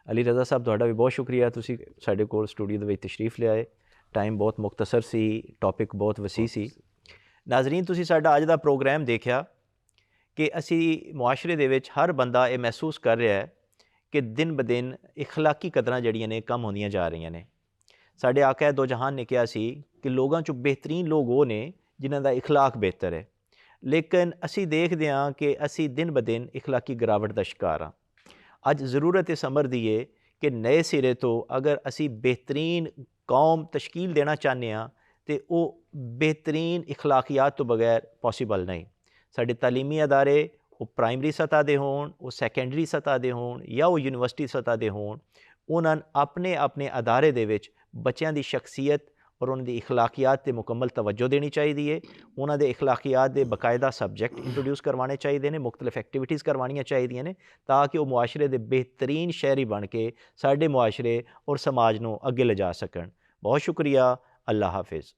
ਅਲੀ ਰਜ਼ਾ ਸਾਹਿਬ ਤੁਹਾਡਾ ਵੀ ਬਹੁਤ ਸ਼ੁਕਰੀਆ, ਤੁਸੀਂ ਸਾਡੇ ਕੋਲ ਸਟੂਡੀਓ ਦੇ ਵਿੱਚ ਤਸ਼ਰੀਫ ਲਿਆਏ। ਟਾਈਮ ਬਹੁਤ ਮੁਖਤਸਰ ਸੀ, ਟੌਪਿਕ ਬਹੁਤ ਵਸੀਹ ਸੀ। ਨਾਜ਼ਰੀਨ, ਤੁਸੀਂ ਸਾਡਾ ਅੱਜ ਦਾ ਪ੍ਰੋਗਰਾਮ ਦੇਖਿਆ ਕਿ ਅਸੀਂ ਮੁਆਸ਼ਰੇ ਦੇ ਵਿੱਚ ਹਰ ਬੰਦਾ ਇਹ ਮਹਿਸੂਸ ਕਰ ਰਿਹਾ ਹੈ ਕਿ ਦਿਨ ਬ ਦਿਨ ਇਖਲਾਕੀ ਕਦਰਾਂ ਜਿਹੜੀਆਂ ਨੇ ਕਮ ਹੁੰਦੀਆਂ ਜਾ ਰਹੀਆਂ ਨੇ। ਸਾਡੇ ਆਕਾ ਦੋ ਜਹਾਨ ਨੇ ਕਿਹਾ ਸੀ ਕਿ ਲੋਕਾਂ 'ਚੋਂ ਬਿਹਤਰੀਨ ਲੋਕ ਉਹ ਨੇ ਜਿਨ੍ਹਾਂ ਦਾ ਇਖਲਾਕ ਬਿਹਤਰ ਹੈ, ਲੇਕਿਨ ਅਸੀਂ ਦੇਖਦੇ ਹਾਂ ਕਿ ਅਸੀਂ ਦਿਨ ਬ ਦਿਨ ਇਖਲਾਕੀ ਗਿਰਾਵਟ ਦਾ ਸ਼ਿਕਾਰ ਹਾਂ। ਅੱਜ ਜ਼ਰੂਰਤ ਇਸ ਅਮਰ ਦੀ ਹੈ ਕਿ ਨਏ ਸਿਰੇ ਤੋਂ ਅਗਰ ਅਸੀਂ ਬਿਹਤਰੀਨ ਕੌਮ ਤਸ਼ਕੀਲ ਦੇਣਾ ਚਾਹੁੰਦੇ ਹਾਂ ਤੇ ਉਹ ਬਿਹਤਰੀਨ ਇਖਲਾਕੀਆਤ ਤੋਂ ਬਗੈਰ ਪੋਸੀਬਲ ਨਹੀਂ। ਸਾਡੇ ਤਾਲੀਮੀ ਅਦਾਰੇ, ਉਹ ਪ੍ਰਾਇਮਰੀ ਸਤ੍ਹਾ ਦੇ ਹੋਣ, ਉਹ ਸੈਕੰਡਰੀ ਸਤ੍ਹਾ ਦੇ ਹੋਣ ਜਾਂ ਉਹ ਯੂਨੀਵਰਸਿਟੀ ਸਤ੍ਹਾ ਦੇ ਹੋਣ, ਉਹਨਾਂ ਆਪਣੇ ਅਦਾਰੇ ਦੇ ਵਿੱਚ ਬੱਚਿਆਂ ਦੀ ਸ਼ਖਸੀਅਤ ਔਰ ਉਹਨਾਂ ਦੀ ਇਖਲਾਕੀਆਤ 'ਤੇ ਮੁਕੰਮਲ ਤਵੱਜੋ ਦੇਣੀ ਚਾਹੀਦੀ ਹੈ। ਉਹਨਾਂ ਦੇ ਇਖਲਾਕੀਆਤ ਦੇ ਬਾਕਾਇਦਾ ਸਬਜੈਕਟ ਇੰਟਰੋਡਿਊਸ ਕਰਵਾਉਣੇ ਚਾਹੀਦੇ ਨੇ, ਮੁਖਤਲਿਫ ਐਕਟੀਵਿਟੀਜ਼ ਕਰਵਾਉਣੀਆਂ ਚਾਹੀਦੀਆਂ ਨੇ, ਤਾਂ ਕਿ ਉਹ ਮੁਆਸ਼ਰੇ ਦੇ ਬਿਹਤਰੀਨ ਸ਼ਹਿਰੀ ਬਣ ਕੇ ਸਾਡੇ ਮੁਆਸ਼ਰੇ ਔਰ ਸਮਾਜ ਨੂੰ ਅੱਗੇ ਲਿਜਾ ਸਕਣ। ਬਹੁਤ ਸ਼ੁਕਰੀਆ। ਅੱਲਾ ਹਾਫਿਜ਼।